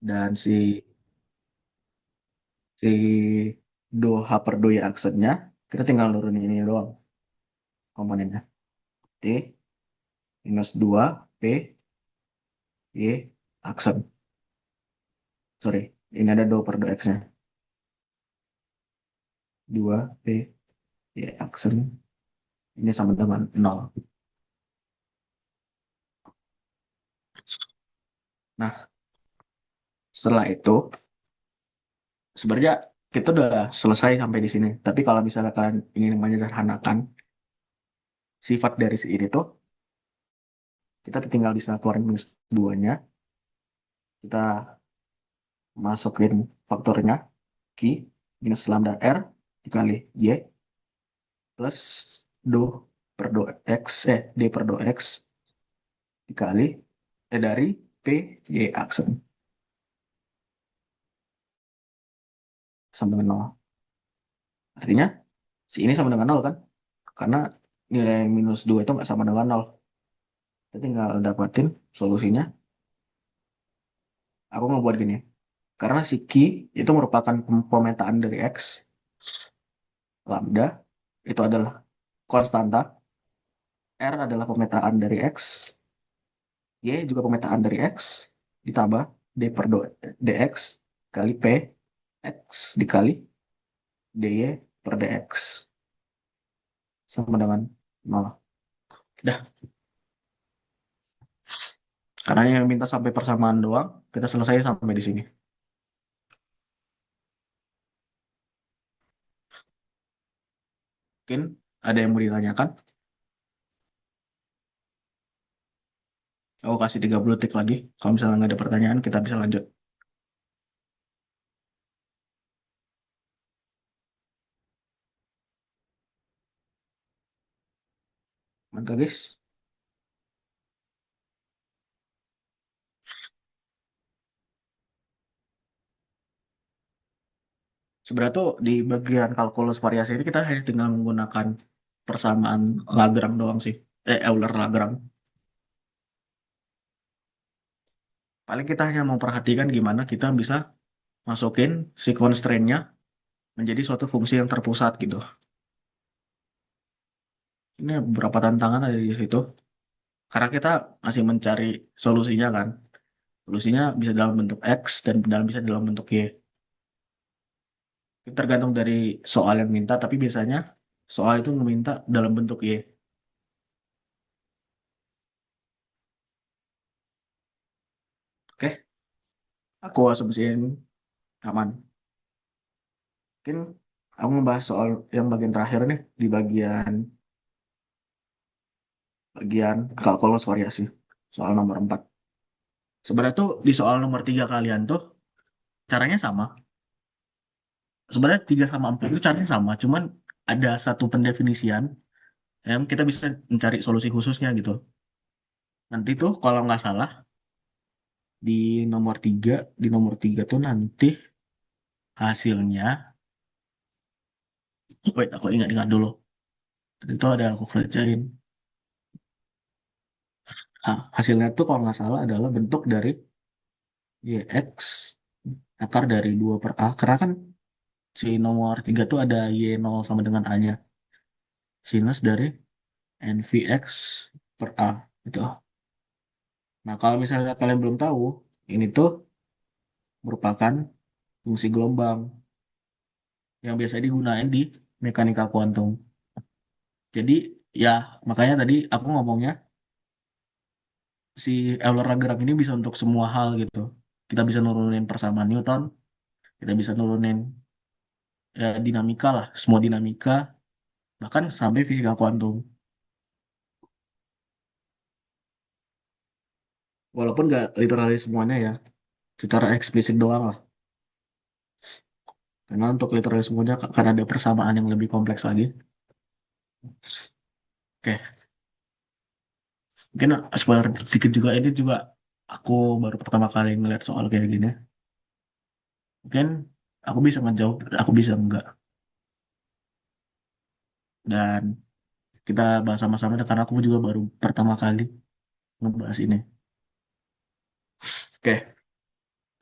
dan si do H per do Y aksennya kita tinggal nurunin ini doang komponennya. T minus 2 P Y aksen. Sorry, ini ada do per do X-nya. 2 P Y aksen. Ini sama dengan 0. Nah, setelah itu sebenarnya kita udah selesai sampai di sini. Tapi kalau misalnya kalian ingin menyederhanakan sifat dari si ini tuh, kita tinggal bisa keluarin minus 2-nya. Kita masukin faktornya Q minus lambda R dikali Y plus do per do X, D per do X dikali dari P Y aksen sama dengan 0. Artinya si ini sama dengan 0 kan? Karena nilai minus 2 itu nggak sama dengan 0. Kita tinggal dapatin solusinya. Aku mau buat gini. Karena si Q itu merupakan pemetaan dari X, lambda itu adalah konstanta, R adalah pemetaan dari X, Y juga pemetaan dari X, ditambah D per dx kali P X dikali dy per dx sama dengan 0. Dah, karena yang minta sampai persamaan doang, kita selesai sampai di sini. Mungkin ada yang mau ditanyakan? Aku kasih 30 detik lagi. Kalau misalnya nggak ada pertanyaan, kita bisa lanjut. Mantap, guys. Sebenarnya tuh di bagian kalkulus variasi ini kita hanya tinggal menggunakan persamaan Lagrange doang sih. Euler-Lagrange. Paling kita hanya mau perhatikan gimana kita bisa masukin si constraint-nya menjadi suatu fungsi yang terpusat gitu. Ini beberapa tantangan ada di situ. Karena kita masih mencari solusinya kan. Solusinya bisa dalam bentuk X dan bisa dalam bentuk Y. Itu tergantung dari soal yang minta, tapi biasanya soal itu meminta dalam bentuk Y. Oke, aku asumsiin aman. Mungkin aku ngebahas soal yang bagian terakhir nih, di bagian bagian kalkulus variasi. Soal nomor 4. Sebenarnya tuh di soal nomor 3 kalian tuh caranya sama. Sebenarnya 3 sama 4 itu caranya sama, cuman ada satu pendefinisian yang kita bisa mencari solusi khususnya gitu. Nanti tuh kalau nggak salah di nomor 3, di nomor 3 tuh nanti hasilnya, wait aku ingat-ingat dulu. Itu ada aku kerjain. Hasilnya tuh kalau nggak salah adalah bentuk dari YX akar dari 2 per A. Karena kan si nomor 3 tuh ada Y0 sama dengan A-nya. Sinus dari NVX per A. Gitu. Nah, kalau misalnya kalian belum tahu, ini tuh merupakan fungsi gelombang yang biasa digunakan di mekanika kuantum. Jadi, ya makanya tadi aku ngomongnya si Euler-Lagrange ini bisa untuk semua hal gitu. Kita bisa nurunin persamaan Newton, kita bisa nurunin ya, dinamika lah, semua dinamika, bahkan sampai fisika kuantum. Walaupun nggak literalis semuanya ya, secara eksplisit doang lah. Karena untuk literalis semuanya kan ada persamaan yang lebih kompleks lagi. Oke, mungkin spoiler sedikit juga, ini juga aku baru pertama kali ngeliat soal kayak gini. Mungkin aku bisa ngejawab, aku bisa enggak. Dan kita bahas sama-sama karena aku juga baru pertama kali ngebahas ini. Oke,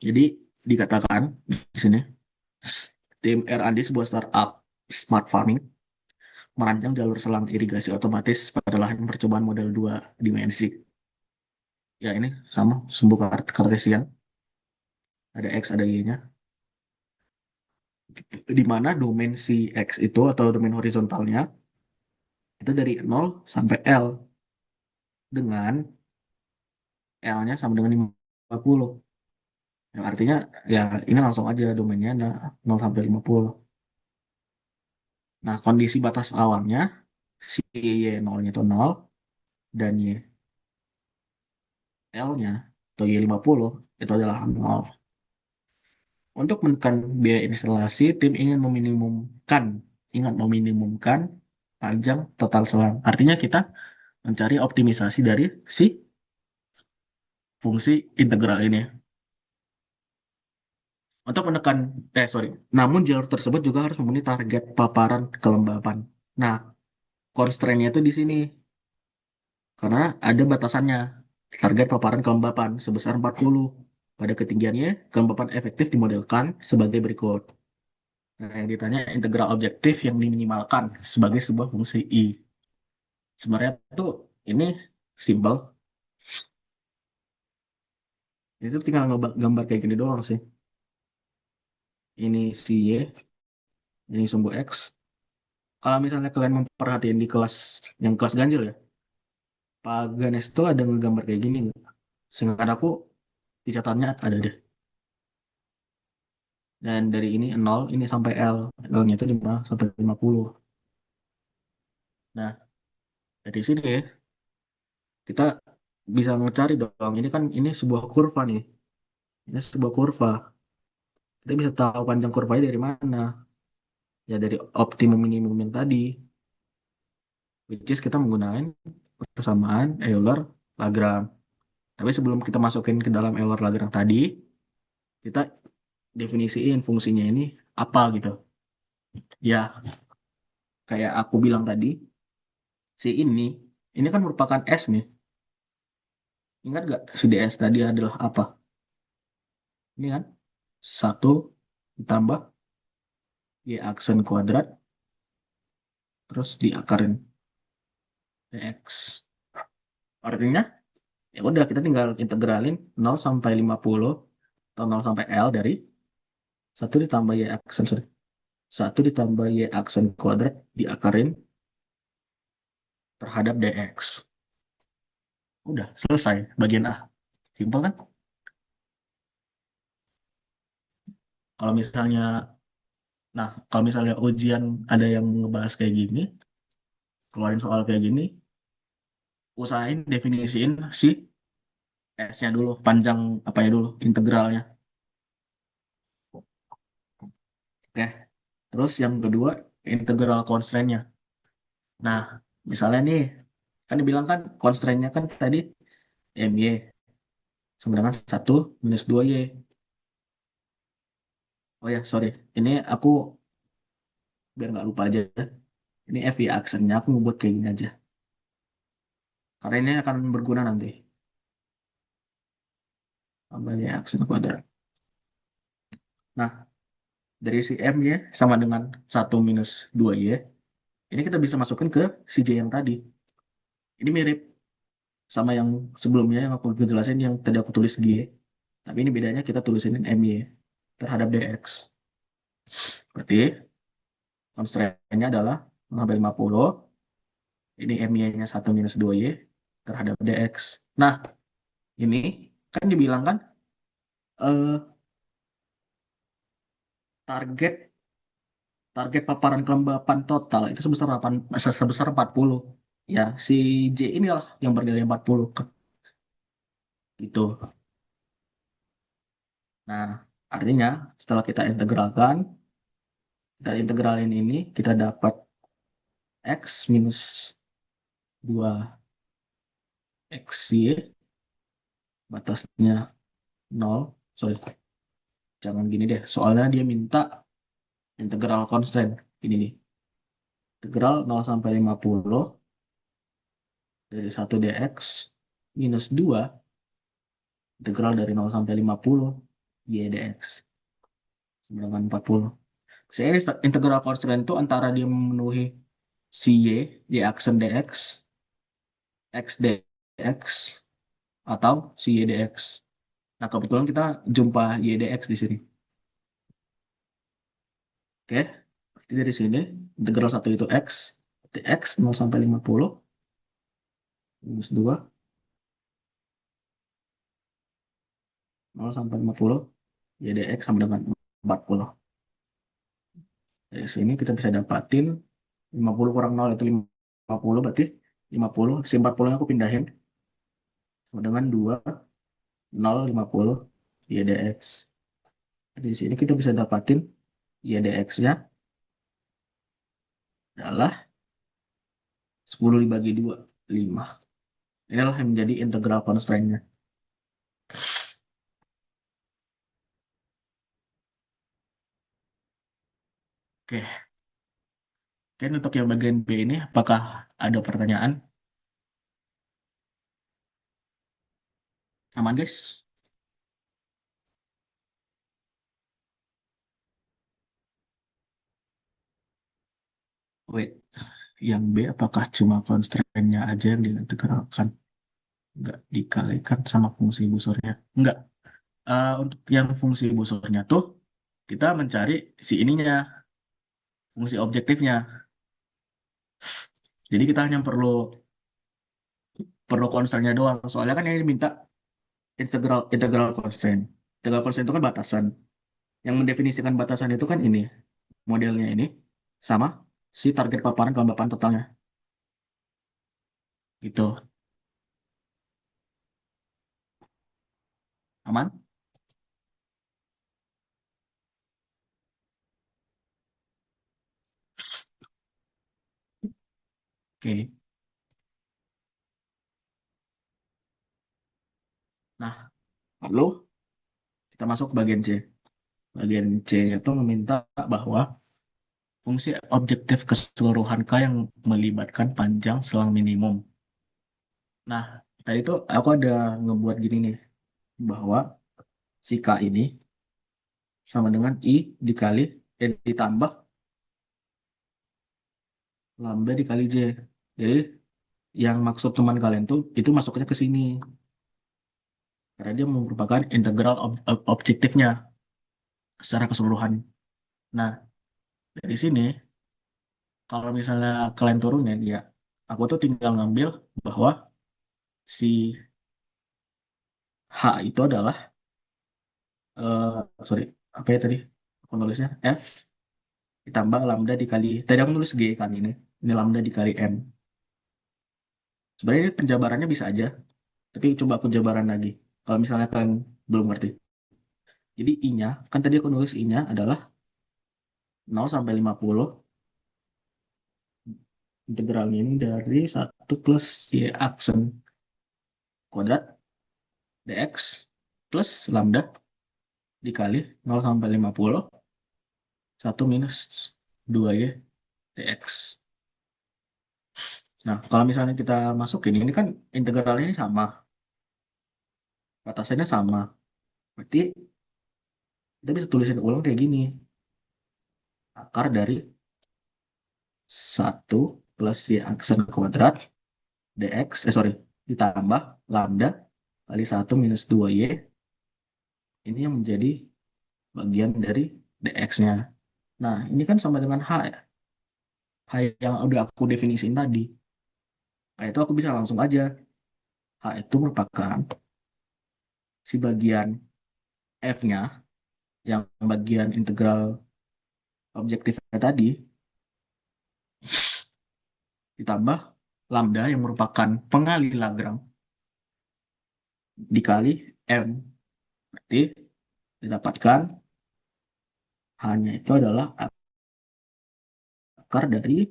Jadi dikatakan di sini, tim R&D sebuah startup smart farming merancang jalur selang irigasi otomatis pada lahan percobaan model dua dimensi. Ya ini sama, sumbu kartesian, ada X, ada Y-nya. Di mana domain si X itu atau domain horizontalnya itu dari 0 sampai L dengan L-nya sama dengan 50. Yang artinya ya ini langsung aja domainnya ada 0 sampai 50. Nah, kondisi batas awalnya si Y0-nya itu 0 dan Y-L-nya atau Y50 itu adalah 0. Untuk menekan biaya instalasi, tim ingin meminimumkan, ingat meminimumkan panjang total selang. Artinya kita mencari optimisasi dari si fungsi integral ini. Untuk menekan, sorry, namun jalur tersebut juga harus memenuhi target paparan kelembapan. Nah, constraint-nya itu di sini, karena ada batasannya. Target paparan kelembapan sebesar 40. Pada ketinggiannya, kelembapan efektif dimodelkan sebagai berikut. Nah, yang ditanya integral objektif yang diminimalkan sebagai sebuah fungsi I. Sebenarnya tuh ini simple. Itu tinggal gambar kayak gini doang sih. Ini si Y, ini sumbu X. Kalau misalnya kalian memperhatiin di kelas yang kelas ganjil ya, Pak Ganes tuh ada ngegambar kayak gini nggak? Seingat aku di catatannya ada deh. Dan dari ini 0, ini sampai L. L-nya itu 5 sampai 50. Nah, dari sini ya, kita bisa mencari dong. Ini kan ini sebuah kurva nih. Ini sebuah kurva. Kita bisa tahu panjang kurvanya dari mana. Ya dari optimum minimum yang tadi. Which is kita menggunakan persamaan Euler-Lagrange. Tapi sebelum kita masukin ke dalam Euler-Lagrange tadi, kita definisiin fungsinya ini apa gitu. Ya, kayak aku bilang tadi, si ini kan merupakan S nih. Ingat gak si ds tadi adalah apa? Ini kan satu ditambah Y aksen kuadrat, terus diakarin dx. Artinya, ya udah kita tinggal integralin 0 sampai 50 atau 0 sampai L dari satu ditambah Y aksen, sorry, satu ditambah Y aksen kuadrat diakarin terhadap dx. Udah selesai bagian A. Simpel kan? Kalau misalnya, nah kalau misalnya ujian ada yang ngebahas kayak gini, keluarin soal kayak gini, usahain definisiin si S-nya dulu, panjang apanya dulu, integralnya. Oke. Terus yang kedua, integral constraint-nya. Nah, misalnya nih, kan dibilang kan constraint-nya kan tadi MY sama dengan 1 minus 2Y. Oh ya, sorry. Ini aku biar nggak lupa aja. Ini FY aksennya aku ngebuat kayak gini aja. Karena ini akan berguna nanti. Tambah Y aksen kuadrat. Nah, dari si MY sama dengan 1 minus 2Y. Ini kita bisa masukin ke si J yang tadi. Ini mirip sama yang sebelumnya yang aku jelasin yang tadi aku tulis G. Tapi ini bedanya kita tulisin MY terhadap DX. Berarti constraint-nya adalah 0 sampai 50. Ini MY-nya 1 minus 2Y terhadap DX. Nah, ini kan dibilang kan eh, target target paparan kelembapan total itu sebesar 8, sebesar 40. Ya, si J inilah yang bernilai 40. Gitu. Nah, artinya setelah kita integralkan, kita integralin ini, kita dapat X minus 2XY, batasnya 0. Sorry, jangan gini deh. Soalnya dia minta integral constant. Ini nih. Integral 0 sampai 50 dari 1 dx minus 2 integral dari 0 sampai 50. Y dx sama dengan 40. Saya ini integral constraint itu antara dia memenuhi si y aksen dx, x dx, atau si y dx. Nah, kebetulan kita jumpa y dx di sini. Oke, berarti dari sini integral satu itu x, dx 0 sampai 50, minus 2, 0 sampai 50, y dx sama dengan 40. Dari sini kita bisa dapatin 50 kurang 0 itu 50, berarti 50. Si 40 aku pindahin sama dengan 2, 0, 50, y dx. Di sini kita bisa dapatin y dx-nya adalah 10 dibagi 2, 5. Inilah yang menjadi integral constraint-nya. Oke, oke untuk yang bagian B ini, apakah ada pertanyaan? Aman, guys? Wait, yang B apakah cuma constraint-nya aja yang diintegralkan? Nggak dikalikan sama fungsi busurnya? Nggak. Untuk yang fungsi busurnya tuh, kita mencari si ininya, fungsi objektifnya. Jadi kita hanya perlu perlu constraint-nya doang. Soalnya kan yang minta integral integral constraint. Integral constraint itu kan batasan. Yang mendefinisikan batasan itu kan ini, modelnya ini, sama si target paparan kelembapan totalnya. Gitu. Aman? Oke. Nah, lalu kita masuk ke bagian C. Bagian C itu meminta bahwa fungsi objektif keseluruhan K yang melibatkan panjang selang minimum. Nah, tadi tuh aku ada ngebuat gini nih, bahwa si K ini sama dengan I dikali, ditambah lambda dikali J. Jadi, yang maksud teman kalian tuh, itu masuknya ke sini. Karena dia merupakan integral objektifnya secara keseluruhan. Nah, dari sini, kalau misalnya kalian turunin, ya, aku tuh tinggal ngambil bahwa si H itu adalah, eh sorry, apa ya tadi? Aku nulisnya F ditambah lambda dikali, tadi aku nulis G kan ini lambda dikali M. Sebenarnya ini penjabarannya bisa aja, tapi coba aku jabaran lagi. Kalau misalnya kalian belum ngerti. Jadi I-nya, kan tadi aku nulis I-nya adalah 0 sampai 50, integralnya ini dari 1 plus Y aksen kuadrat dx plus lambda dikali 0 sampai 50, 1 minus 2Y dx. Nah, kalau misalnya kita masukin, ini kan integralnya ini sama, batasannya sama. Berarti kita bisa tulisin ulang kayak gini. Akar dari 1 plus Y aksen kuadrat dx, sorry, ditambah lambda kali 1 minus 2Y. Ini yang menjadi bagian dari dx-nya. Nah, ini kan sama dengan H ya. H yang udah aku definisiin tadi. Nah, itu aku bisa langsung aja. H itu merupakan si bagian F-nya, yang bagian integral objektifnya tadi, ditambah lambda yang merupakan pengali Lagrange dikali M. Berarti didapatkan hanya itu adalah akar dari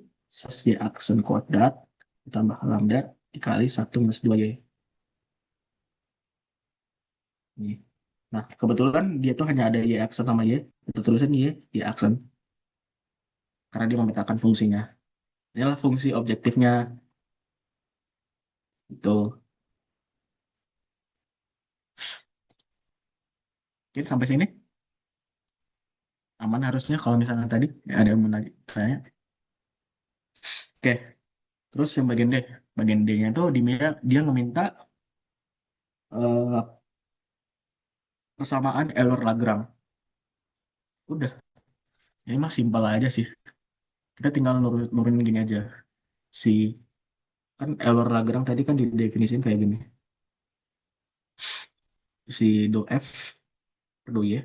Y aksen kuadrat ditambah lambda dikali 1 minus 2Y. Nih. Nah, kebetulan dia tuh hanya ada Y aksen sama Y. Itu tulisan Y aksen. Karena dia memetakan fungsinya. Inilah fungsi objektifnya. Itu. Oke, sampai sini aman harusnya kalau misalnya tadi ya, ada yang mau tanya. Oke, terus yang bagian D-nya itu dia ngeminta eh, persamaan Euler Lagrange. Udah, ini mah simpel aja sih. Kita tinggal nurunin gini aja. Si kan Euler Lagrange tadi kan didefinisikan kayak gini. Si do F per do Y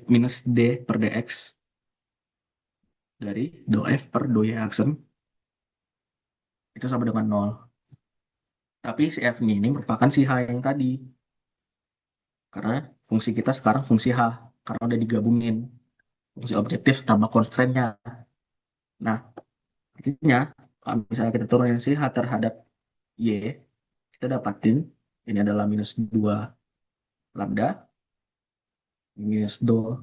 minus D per dx dari do F per do Y aksen itu sama dengan nol. Tapi si F ini merupakan si H yang tadi. Karena fungsi kita sekarang fungsi H. Karena udah digabungin. Fungsi objektif tambah constraint-nya. Nah, artinya kalau misalnya kita turunin si H terhadap Y, kita dapatin ini adalah minus 2 lambda minus do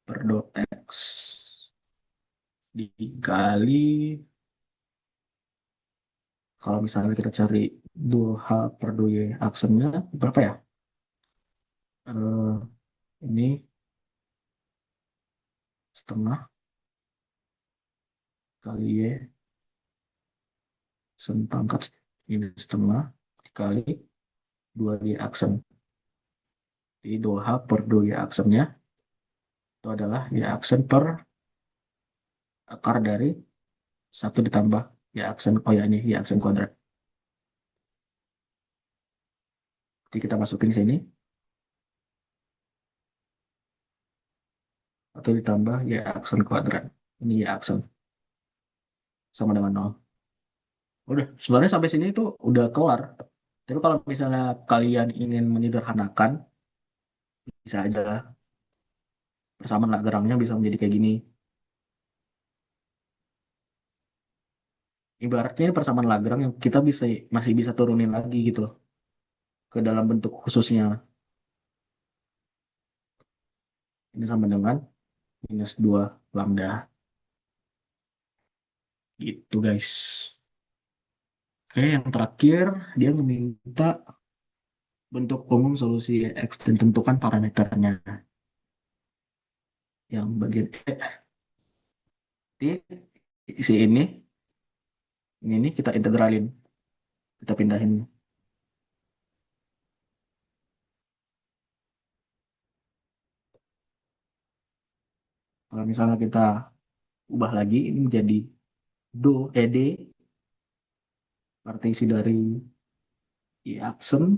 per do X dikali kalau misalnya kita cari 2H per 2Y aksennya berapa ya? Eh, ini setengah kali Y pangkat ini setengah dikali 2Y aksen. Di 2H per 2Y aksennya itu adalah Y aksen per akar dari satu ditambah Y aksen, oh ya ini Y aksen kuadrat. Jadi kita masukin sini, atau ditambah Y aksen kuadrat. Ini Y aksen sama dengan nol. Udah, sebenarnya sampai sini itu udah kelar. Tapi kalau misalnya kalian ingin menyederhanakan, bisa aja persamaan Lagrange bisa menjadi kayak gini. Ibaratnya ini persamaan Lagrange yang kita masih bisa turunin lagi gitu loh, ke dalam bentuk khususnya. Ini sama dengan minus 2 lambda. Gitu guys. Oke, yang terakhir dia meminta bentuk umum solusi X dan tentukan parameternya. Yang bagian E, isi ini kita integralin, kita pindahin. Kalau misalnya kita ubah lagi, ini menjadi D, partisi dari Y aksen,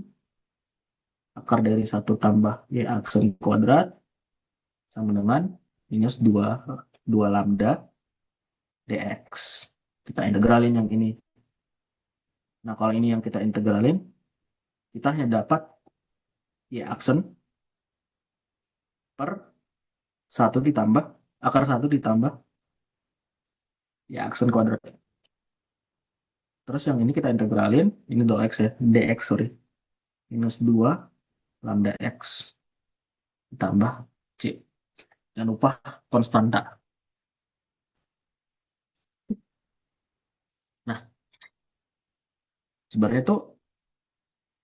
akar dari satu tambah Y aksen kuadrat, sama dengan minus 2 lambda dx. Kita integralin yang ini. Nah, kalau ini yang kita integralin, kita hanya dapat Y aksen per satu ditambah, akar satu ditambah Y aksen kuadrat. Terus yang ini kita integralin, ini dx ya, dx sorry, minus 2 lambda x ditambah c. Jangan lupa konstanta. Nah, sebenarnya itu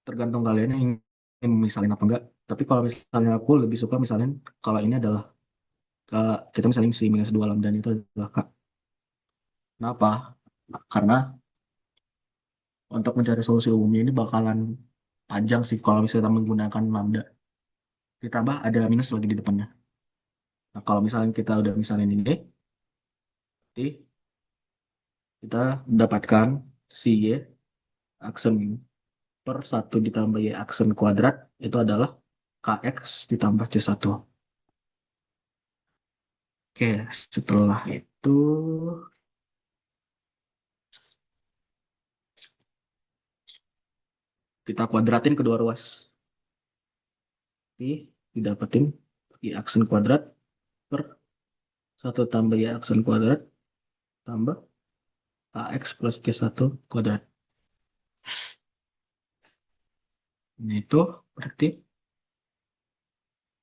tergantung kalian yang ingin misalin apa enggak. Tapi kalau misalnya aku lebih suka misalnya kalau ini adalah kita misalnya si minus 2 lambda itu adalah K. Kenapa? Karena untuk mencari solusi umumnya ini bakalan panjang sih kalau misalnya menggunakan lambda. Ditambah ada minus lagi di depannya. Nah, kalau misalnya kita udah misalin ini, berarti kita mendapatkan si Y aksen per satu ditambah Y aksen kuadrat itu adalah KX ditambah C1. Oke, setelah itu kita kuadratin kedua ruas. Ini didapetin Y aksen kuadrat per satu tambah Y aksen kuadrat tambah KX plus C1 kuadrat. Ini itu berarti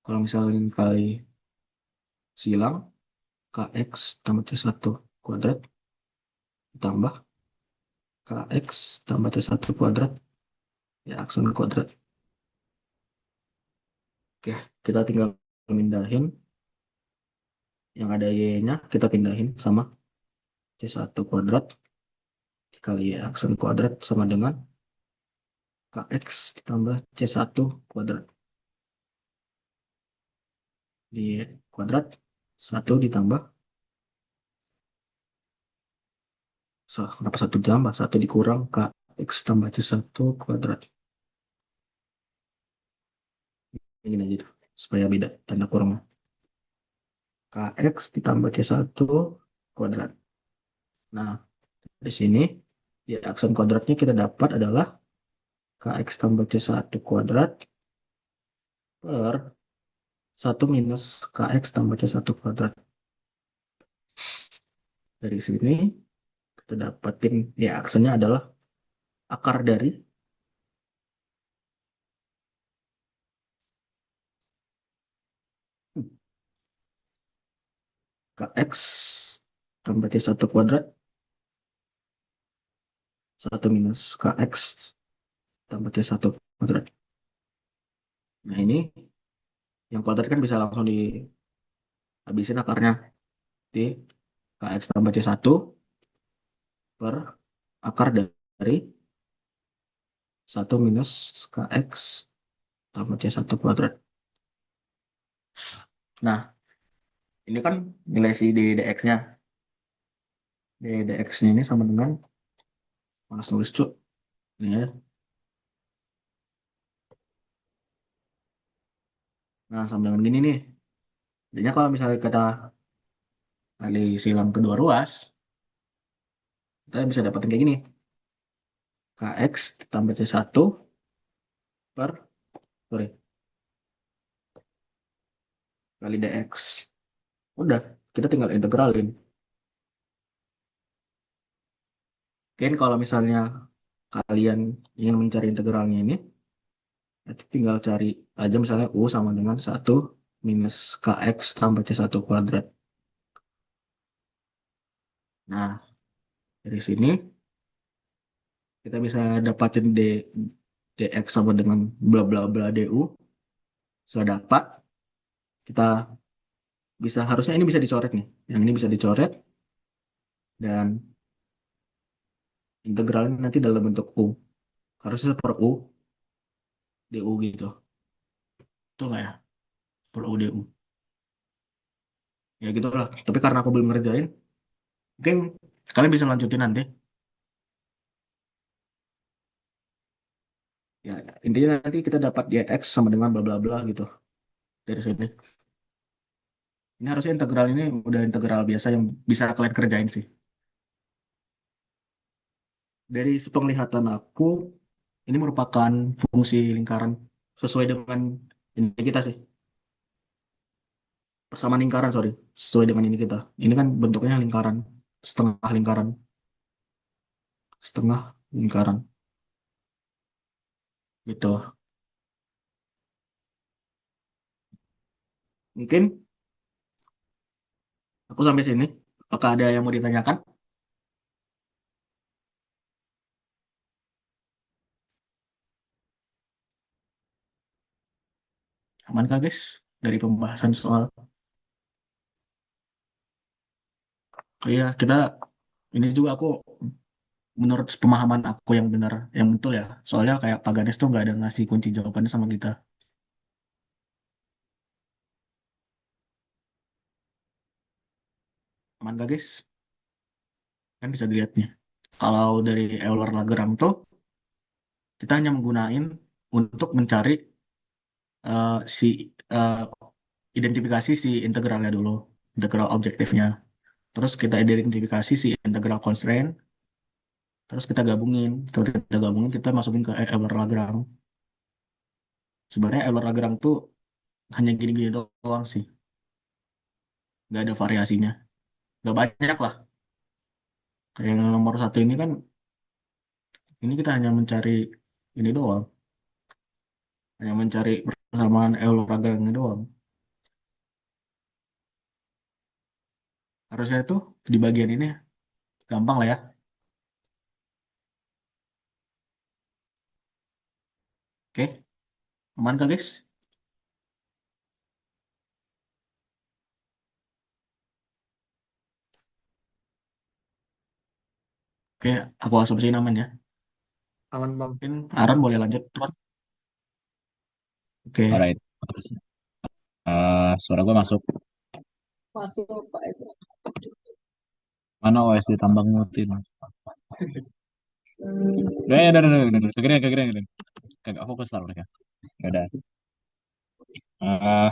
kalau misalnya kali silang KX tambah C1 kuadrat tambah KX tambah C1 kuadrat ya aksen kuadrat Oke, kita tinggal mindahin yang ada y-nya, kita pindahin sama C1 kuadrat dikali y aksen kuadrat sama dengan kx ditambah C1 kuadrat di y kuadrat, satu ditambah, kenapa satu ditambah, satu dikurang kx tambah C1 kuadrat. Ini aja tuh, supaya beda tanda kurangnya. Kx ditambah C1 kuadrat. Nah, di sini di aksen kuadratnya kita dapat adalah kx tambah C1 kuadrat per satu minus kx tambah C1 kuadrat. Dari sini kita dapatin, ya aksennya adalah akar dari kx tambah C1 kuadrat, satu minus kx tambah C1 kuadrat. Nah ini yang kuadrat kan bisa langsung dihabisin akarnya di kx tambah C1 per akar dari satu minus kx tambah C1 kuadrat. Nah, ini kan nilai si dx-nya. Dx-nya ini sama dengan, malas nulis cuk. Ini ya. Nah, sama dengan gini nih. Jadinya kalau misalnya kita kali silang kedua ruas, kita bisa dapatin kayak gini. Kx ditambah C1 per, sorry, kali dx. Udah, kita tinggal integralin. Mungkin kalau misalnya kalian ingin mencari integralnya ini, nanti tinggal cari aja misalnya U sama dengan satu minus kx tambah C1 kuadrat. Nah, dari sini kita bisa dapatin dx sama dengan bla bla bla du. Sudah dapat, kita bisa, harusnya ini bisa dicoret nih. Yang ini bisa dicoret dan integralnya nanti dalam bentuk U. Harusnya per U du gitu. Itu nggak ya? Per U du. Ya gitulah. Tapi karena aku belum ngerjain, mungkin kalian bisa lanjutin nanti. Ya, intinya nanti kita dapat dx sama dengan bla bla bla gitu dari sini. Ini harusnya integral ini udah integral biasa yang bisa kalian kerjain sih. Dari penglihatan aku, ini merupakan fungsi lingkaran sesuai dengan ini kita sih. Persamaan lingkaran, sorry. Sesuai dengan ini kita. Ini kan bentuknya lingkaran. Setengah lingkaran. Setengah lingkaran. Gitu. Mungkin aku sampai sini. Apakah ada yang mau ditanyakan? Aman kah, guys? Dari pembahasan soal. Oh iya, kita ini juga aku menurut pemahaman aku yang benar, yang betul ya. Soalnya kayak Pak Ganes tuh nggak ada ngasih kunci jawabannya sama kita. Aman gak guys? Kan bisa dilihatnya. Kalau dari Euler-Lagrange tuh kita hanya menggunain untuk mencari si eh, identifikasi si integralnya dulu, integral objektifnya. Terus kita identifikasi si integral constraint, terus kita gabungin. Setelah kita gabungin, kita masukin ke Euler-Lagrange. Sebenarnya Euler-Lagrange tuh hanya gini-gini doang sih, nggak ada variasinya. Nggak banyak lah. Kayak yang nomor satu ini kan, ini kita hanya mencari ini doang, hanya mencari persamaan Euler-Lagrange doang. Harusnya itu di bagian ini gampang lah ya. Oke, aman kah guys? Oke, aku asumsiin aman ya. Aman, Bang. Mungkin Aran boleh lanjut, Tuan. Oke, Alright. Suara gue masuk. Masuk Pak itu. Mana OS ditambang mutin. Udah, kegedean, kegedean, kegedean. Kagak fokus taruh mereka. Ya udah. Eh,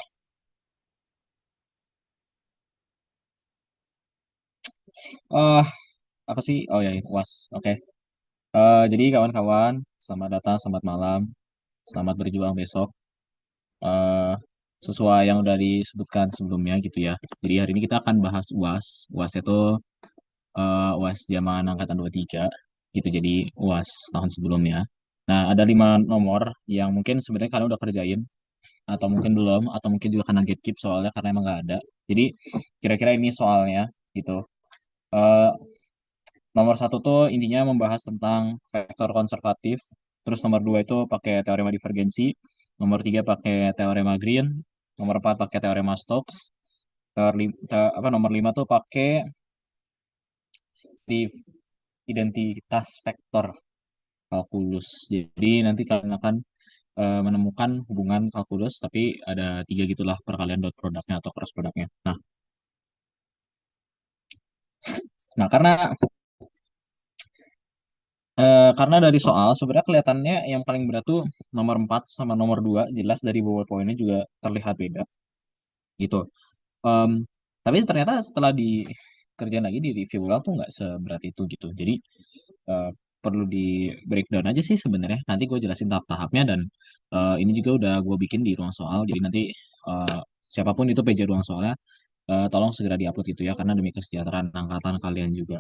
eh, apa sih? Oh ya, UAS. Oke. Jadi kawan-kawan, selamat datang, selamat malam, selamat berjuang besok. Eh, Sesuai yang udah disebutkan sebelumnya gitu ya. Jadi hari ini kita akan bahas UAS. UAS itu UAS zaman angkatan 23 gitu. Jadi UAS tahun sebelumnya. Nah, ada 5 nomor yang mungkin sebenarnya kalian udah kerjain atau mungkin belum atau mungkin juga kena gatekeep soalnya karena emang nggak ada. Jadi kira-kira ini soalnya gitu. Eh, Nomor satu tuh intinya membahas tentang vektor konservatif. Terus nomor dua itu pakai teorema divergensi. Nomor tiga pakai teorema Green. Nomor empat pakai teorema Stokes. Nomor lima tuh pakai di identitas vektor kalkulus. Jadi nanti kalian akan menemukan hubungan kalkulus, tapi ada tiga gitulah perkalian dot produknya atau cross produknya. Nah, karena dari soal sebenarnya kelihatannya yang paling berat tuh nomor 4 sama nomor 2 jelas dari bobot poinnya juga terlihat beda gitu. Em, tapi ternyata setelah dikerjain lagi di review ulang tuh nggak seberat itu gitu. Jadi eh, perlu di breakdown aja sih sebenarnya. Nanti gue jelasin tahap-tahapnya dan ini juga udah gue bikin di ruang soal. Jadi nanti eh, siapapun itu PJ ruang soalnya tolong segera diupload itu ya karena demi kesejahteraan angkatan kalian juga.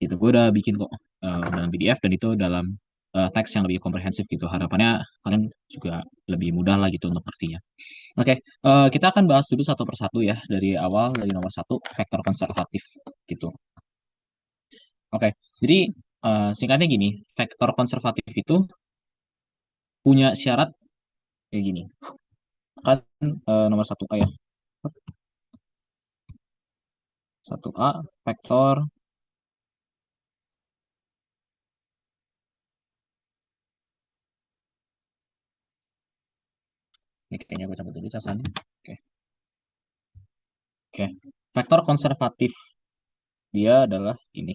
Itu gue udah bikin kok dalam PDF dan itu dalam teks yang lebih komprehensif gitu. Harapannya kalian juga lebih mudah lah gitu untuk ngertinya. Oke, kita akan bahas dulu satu persatu ya dari awal dari nomor satu vektor konservatif gitu. Oke, jadi singkatnya gini, vektor konservatif itu punya syarat kayak gini. Kan nomor satu A ya, satu A vektor. Ini kayaknya gue cabut dulu catatannya. Oke, oke. Vektor konservatif dia adalah ini.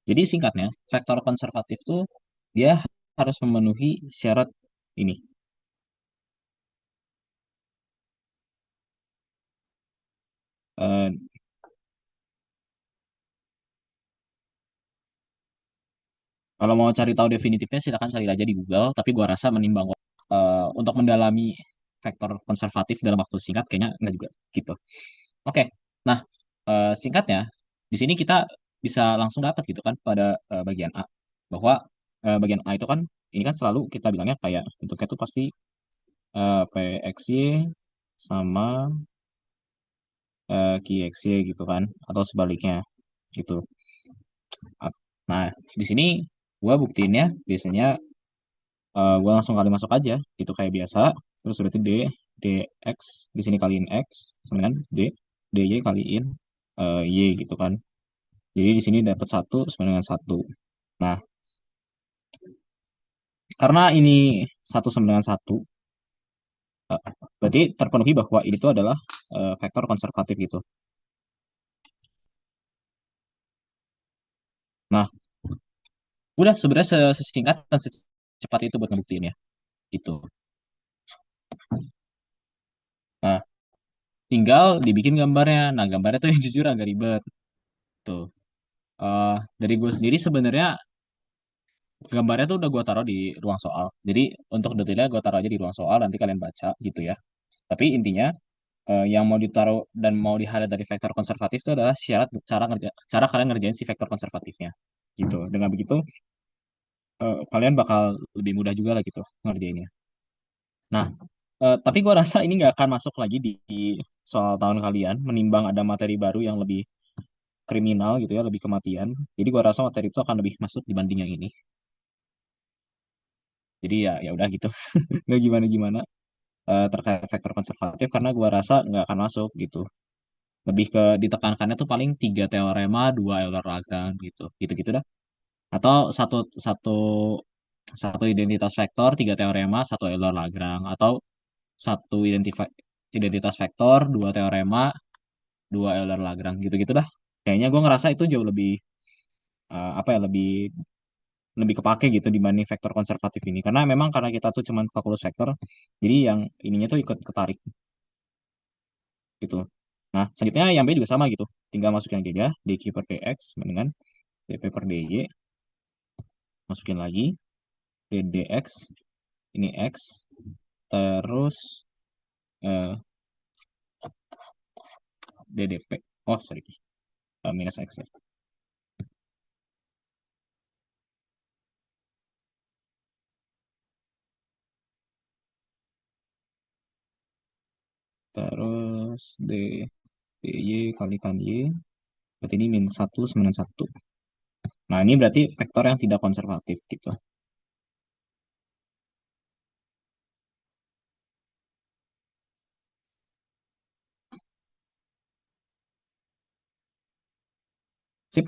Jadi singkatnya, vektor konservatif tuh dia harus memenuhi syarat ini. Eh, Kalau mau cari tahu definitifnya silakan cari aja di Google, tapi gua rasa menimbang untuk mendalami vektor konservatif dalam waktu singkat kayaknya enggak juga gitu. Oke. Nah, singkatnya di sini kita bisa langsung dapat gitu kan pada bagian A bahwa bagian A itu kan ini kan selalu kita bilangnya kayak bentuknya tuh pasti PXY sama QXY gitu kan atau sebaliknya gitu. Nah, di sini gua buktiinnya biasanya gue langsung kali masuk aja gitu kayak biasa terus berarti dx di sini kaliin x sama dengan dy kaliin y gitu kan jadi di sini dapat satu sama dengan satu. Nah, karena ini satu sama dengan satu berarti terpenuhi bahwa ini tuh adalah vektor konservatif gitu. Nah, udah sebenarnya sesingkat dan secepat itu buat ngebuktiin ya gitu. Nah, tinggal dibikin gambarnya. Nah, gambarnya tuh yang jujur agak ribet tuh. Eh, dari gue sendiri sebenarnya gambarnya tuh udah gue taruh di ruang soal. Jadi untuk detailnya gue taruh aja di ruang soal, nanti kalian baca gitu ya. Tapi intinya yang mau ditaruh dan mau di-highlight dari vektor konservatif itu adalah syarat cara kalian ngerjain si vektor konservatifnya. Gitu. Dengan begitu kalian bakal lebih mudah juga lah gitu ngerjainnya. Nah, tapi gue rasa ini nggak akan masuk lagi di soal tahun kalian, menimbang ada materi baru yang lebih kriminal gitu ya, lebih kematian. Jadi gue rasa materi itu akan lebih masuk dibanding yang ini. Jadi ya ya udah gitu. Nggak gimana-gimana terkait faktor konservatif karena gua rasa nggak akan masuk gitu. Lebih ke ditekankannya tuh paling 3 teorema, 2 Euler-Lagrange gitu. Gitu-gitu dah. Atau satu satu satu identitas vektor, 3 teorema, 1 Euler-Lagrange. Atau satu identitas vektor, 2 teorema, 2 Euler-Lagrange. Gitu-gitu dah. Kayaknya gue ngerasa itu jauh lebih apa ya, lebih lebih kepake gitu dibanding vektor konservatif ini. Karena memang karena kita tuh cuman kalkulus vektor, jadi yang ininya tuh ikut ketarik gitu. Nah, selanjutnya yang B juga sama gitu. Tinggal masukin lagi aja dq per dx dengan dp per dy. Masukin lagi ddx, ini x, terus eh, ddp. Oh, sorry. Minus x ya. Terus dy kalikan y. Berarti ini min 1 sama dengan 1. Nah, ini berarti vektor yang tidak konservatif gitu. Sip.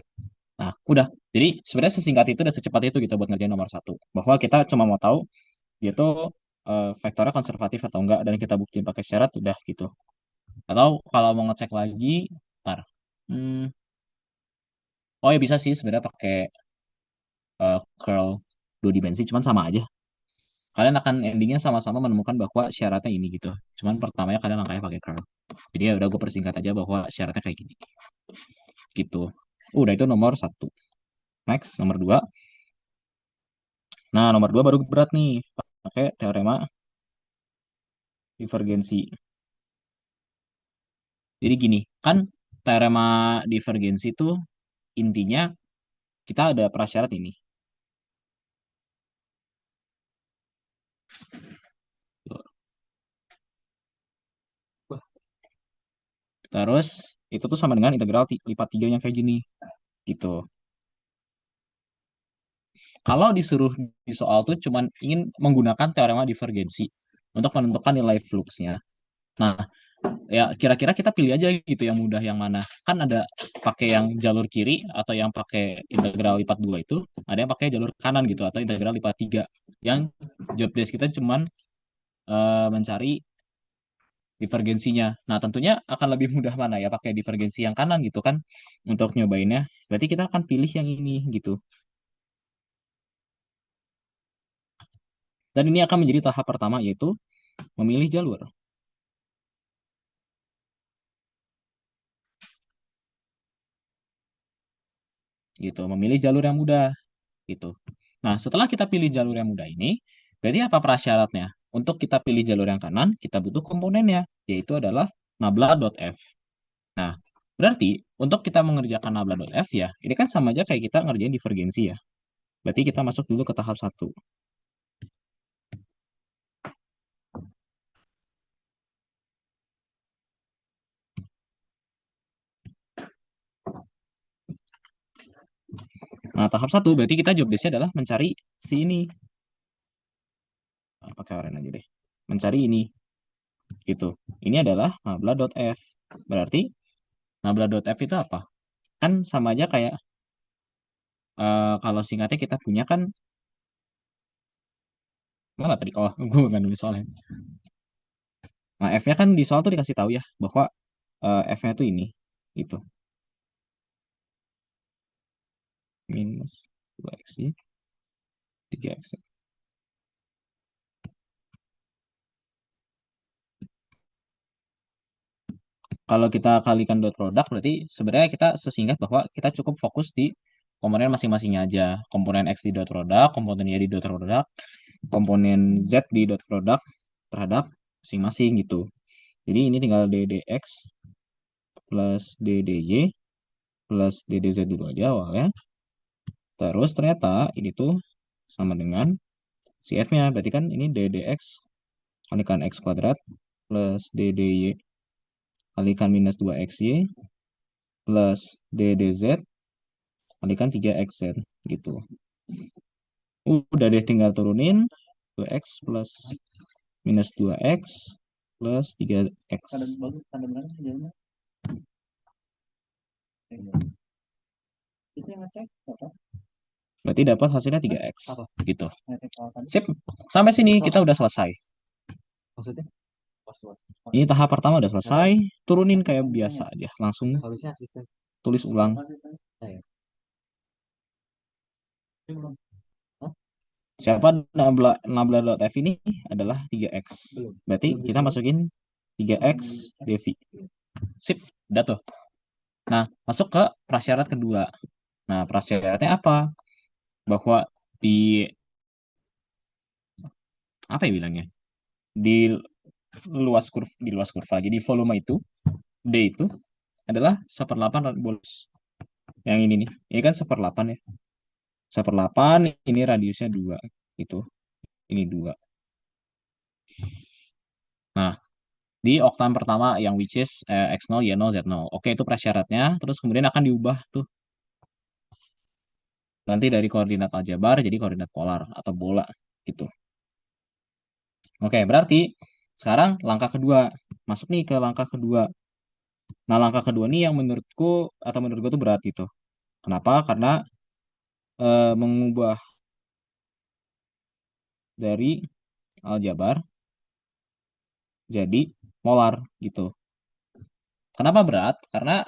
Nah, udah. Jadi sebenarnya sesingkat itu dan secepat itu gitu buat ngerjain nomor satu. Bahwa kita cuma mau tahu dia tuh vektornya konservatif atau enggak dan kita buktiin pakai syarat udah gitu. Atau kalau mau ngecek lagi, ntar. Hmm, oh ya bisa sih sebenarnya pakai curl 2 dimensi, cuman sama aja. Kalian akan endingnya sama-sama menemukan bahwa syaratnya ini gitu. Cuman pertamanya kalian langkahnya pakai curl. Jadi ya udah gue persingkat aja bahwa syaratnya kayak gini. Gitu. Udah itu nomor satu. Next, nomor dua. Nah, nomor dua baru berat nih. Pakai teorema divergensi. Jadi gini, kan teorema divergensi itu intinya kita ada prasyarat ini. Terus itu tuh sama dengan integral lipat 3 yang kayak gini. Gitu. Kalau disuruh di soal tuh cuman ingin menggunakan teorema divergensi untuk menentukan nilai fluxnya. Nah, ya kira-kira kita pilih aja gitu yang mudah yang mana. Kan ada pakai yang jalur kiri atau yang pakai integral lipat 2 itu, ada yang pakai jalur kanan gitu atau integral lipat 3. Yang job desk kita cuman mencari divergensinya. Nah, tentunya akan lebih mudah mana ya pakai divergensi yang kanan gitu kan untuk nyobainnya. Berarti kita akan pilih yang ini gitu. Dan ini akan menjadi tahap pertama yaitu memilih jalur. Gitu, memilih jalur yang mudah gitu. Nah, setelah kita pilih jalur yang mudah ini, berarti apa prasyaratnya? Untuk kita pilih jalur yang kanan, kita butuh komponennya, yaitu adalah nabla.f. Nah, berarti untuk kita mengerjakan nabla.f ya, ini kan sama aja kayak kita ngerjain divergensi ya. Berarti kita masuk dulu ke tahap 1. Nah, tahap 1 berarti kita job desk-nya adalah mencari si ini. Nah, pakai oranye aja deh. Mencari ini. Gitu. Ini adalah nabla.f. Berarti nabla.f itu apa? Kan sama aja kayak kalau singkatnya kita punya kan mana tadi? Oh, gue nggak nulis soalnya. Nah, F-nya kan di soal tuh dikasih tahu ya bahwa F-nya tuh ini. Gitu. Minus 2x, 3x. Kalau kita kalikan dot product berarti sebenarnya kita sesingkat bahwa kita cukup fokus di komponen masing-masingnya aja. Komponen X di dot product, komponen Y di dot product, komponen Z di dot product terhadap masing-masing gitu. Jadi ini tinggal ddx plus ddy plus ddz dulu aja awalnya. Terus ternyata ini tuh sama dengan si F-nya. Berarti kan ini ddx kalikan x kuadrat plus ddy kalikan minus 2xy plus ddz kalikan 3xz gitu. Udah deh tinggal turunin 2x plus minus 2x plus 3x. Ada bagus, ada benar sih jadinya. Itu yang ngecek apa? Berarti dapat hasilnya 3x. Apa? Gitu. Ngecek soal tadi. Sip. Sampai sini Soal. kita udah selesai. Maksudnya? Password. Ini tahap pertama udah selesai. Turunin kayak Asisten biasa misalnya. aja. Langsung Harusnya asisten. tulis ulang. Saya. Ini belum. Hah? Siapa nabla.f ini adalah 3x. Belum. Berarti Belum kita disuruh. masukin 3x Devi. Sip, udah tuh. Nah, masuk ke prasyarat kedua. Nah, prasyaratnya apa? Bahwa di apa ya bilangnya? Di luas kurva. Jadi volume itu D itu adalah 1/8 bolus. Yang ini nih. Ini kan 1/8 ya. 1/8 ini radiusnya 2 itu. Ini 2. Nah, di oktan pertama yang which is X0, Y0, Z0. Oke, itu prasyaratnya. Terus kemudian akan diubah tuh nanti dari koordinat aljabar jadi koordinat polar atau bola gitu. Oke, berarti sekarang langkah kedua. Masuk nih ke langkah kedua. Nah, langkah kedua nih yang menurutku tuh berat gitu. Kenapa? Karena mengubah dari aljabar jadi polar gitu. Kenapa berat? Karena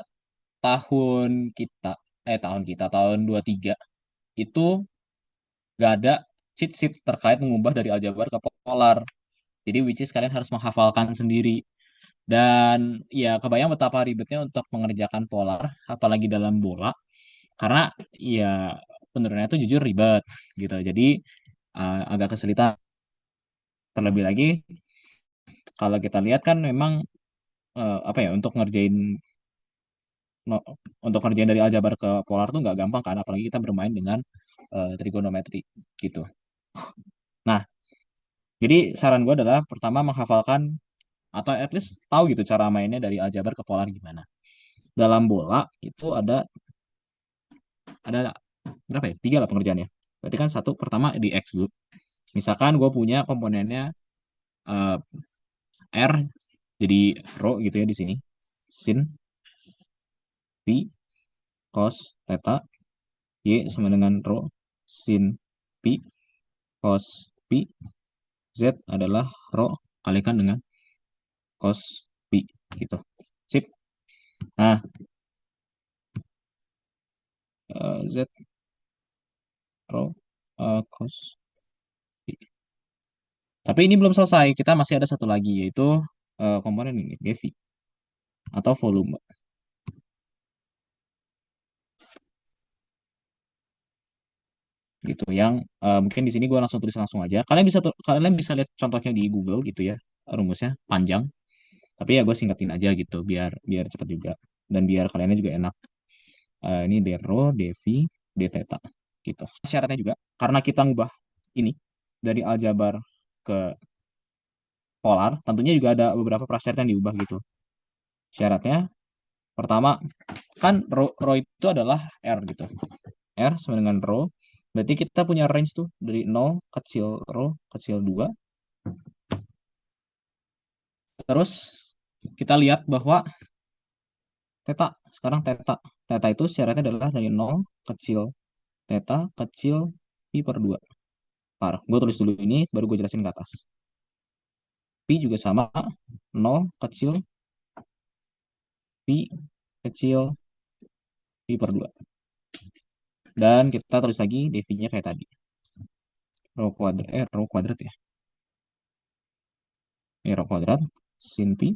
tahun kita tahun 23 itu gak ada cheat sheet terkait mengubah dari aljabar ke polar. Jadi which is kalian harus menghafalkan sendiri. Dan ya kebayang betapa ribetnya untuk mengerjakan polar, apalagi dalam bola. Karena ya penurunannya itu jujur ribet gitu. Jadi agak kesulitan. Terlebih lagi kalau kita lihat kan memang apa ya no- untuk ngerjain dari aljabar ke polar tuh nggak gampang kan, apalagi kita bermain dengan trigonometri gitu. Nah, jadi saran gue adalah pertama menghafalkan atau at least tahu gitu cara mainnya dari aljabar ke polar gimana. Dalam bola itu ada berapa ya? 3 lah pengerjaannya. Berarti kan satu pertama di X dulu. Misalkan gue punya komponennya eh, R jadi rho gitu ya di sini. Sin pi cos theta y sama dengan rho sin pi cos pi z adalah rho kalikan dengan cos pi gitu. Sip. Nah, z rho cos pi. Tapi ini belum selesai. Kita masih ada satu lagi yaitu komponen ini, Devi atau volume gitu yang mungkin di sini gue langsung tulis langsung aja. Kalian bisa lihat contohnya di Google gitu ya. Rumusnya panjang, tapi ya gue singkatin aja gitu biar biar cepat juga dan biar kaliannya juga enak. Ini d rho, dv, d theta gitu. Syaratnya juga karena kita ngubah ini dari aljabar ke polar, tentunya juga ada beberapa prasyarat yang diubah gitu. Syaratnya pertama kan rho itu adalah R gitu. R sama dengan rho. Berarti kita punya range tuh dari 0 kecil rho kecil 2. Terus kita lihat bahwa theta, sekarang theta. Theta itu syaratnya adalah dari 0 kecil theta kecil pi per 2. Parah, gue tulis dulu ini baru gue jelasin ke atas. Pi juga sama 0 kecil pi kecil pi per 2. Dan kita tulis lagi dv-nya kayak tadi. Rho kuadrat ya. Ini rho kuadrat sin pi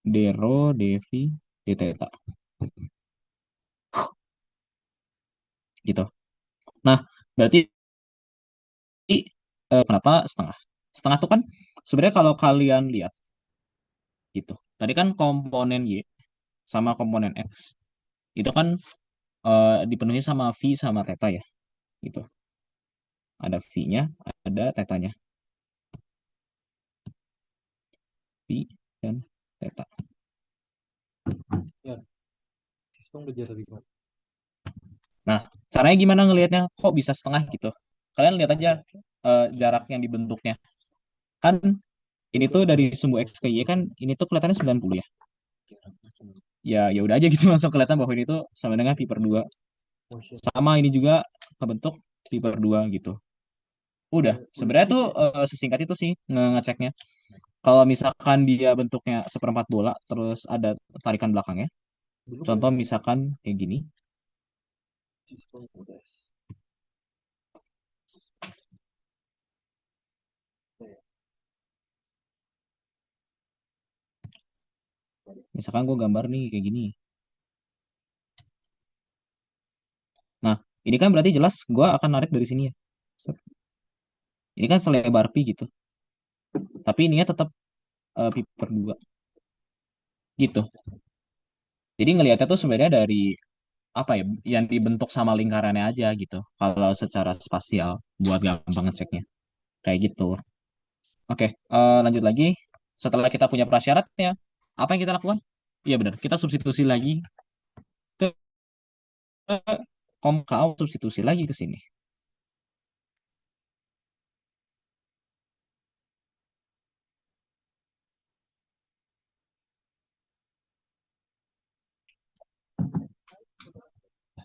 d rho dv d theta gitu. Nah, berarti kenapa setengah? Setengah tuh kan sebenarnya kalau kalian lihat gitu. Tadi kan komponen Y sama komponen X itu kan dipenuhi sama V sama theta ya gitu. Ada V-nya, ada theta-nya. V dan theta. Ya, sistem udah jadi ribet. Nah, caranya gimana ngelihatnya? Kok bisa setengah gitu? Kalian lihat aja jarak yang dibentuknya. Kan ini tuh dari sumbu X ke Y kan ini tuh kelihatannya 90 ya. ya udah aja gitu langsung kelihatan bahwa ini tuh sama dengan pi per 2. Oh shit. Sama ini juga kebentuk pi per 2 gitu. Udah, sebenarnya tuh sesingkat itu sih ngeceknya. Kalau misalkan dia bentuknya seperempat bola, terus ada tarikan belakangnya. Dulu gue Contoh misalkan kayak gini. sistem udah. Misalkan gue gambar nih kayak gini. Nah, ini kan berarti jelas gue akan narik dari sini ya. Set. Ini kan selebar pi gitu. Tapi ininya tetap pi per 2 gitu. Jadi ngelihatnya tuh sebenarnya dari apa ya, yang dibentuk sama lingkarannya aja gitu. Kalau secara spasial buat gampang ngeceknya. Kayak gitu. Oke, lanjut lagi. Setelah kita punya prasyaratnya, apa yang kita lakukan? Iya benar, kita substitusi lagi ke kau substitusi lagi ke sini.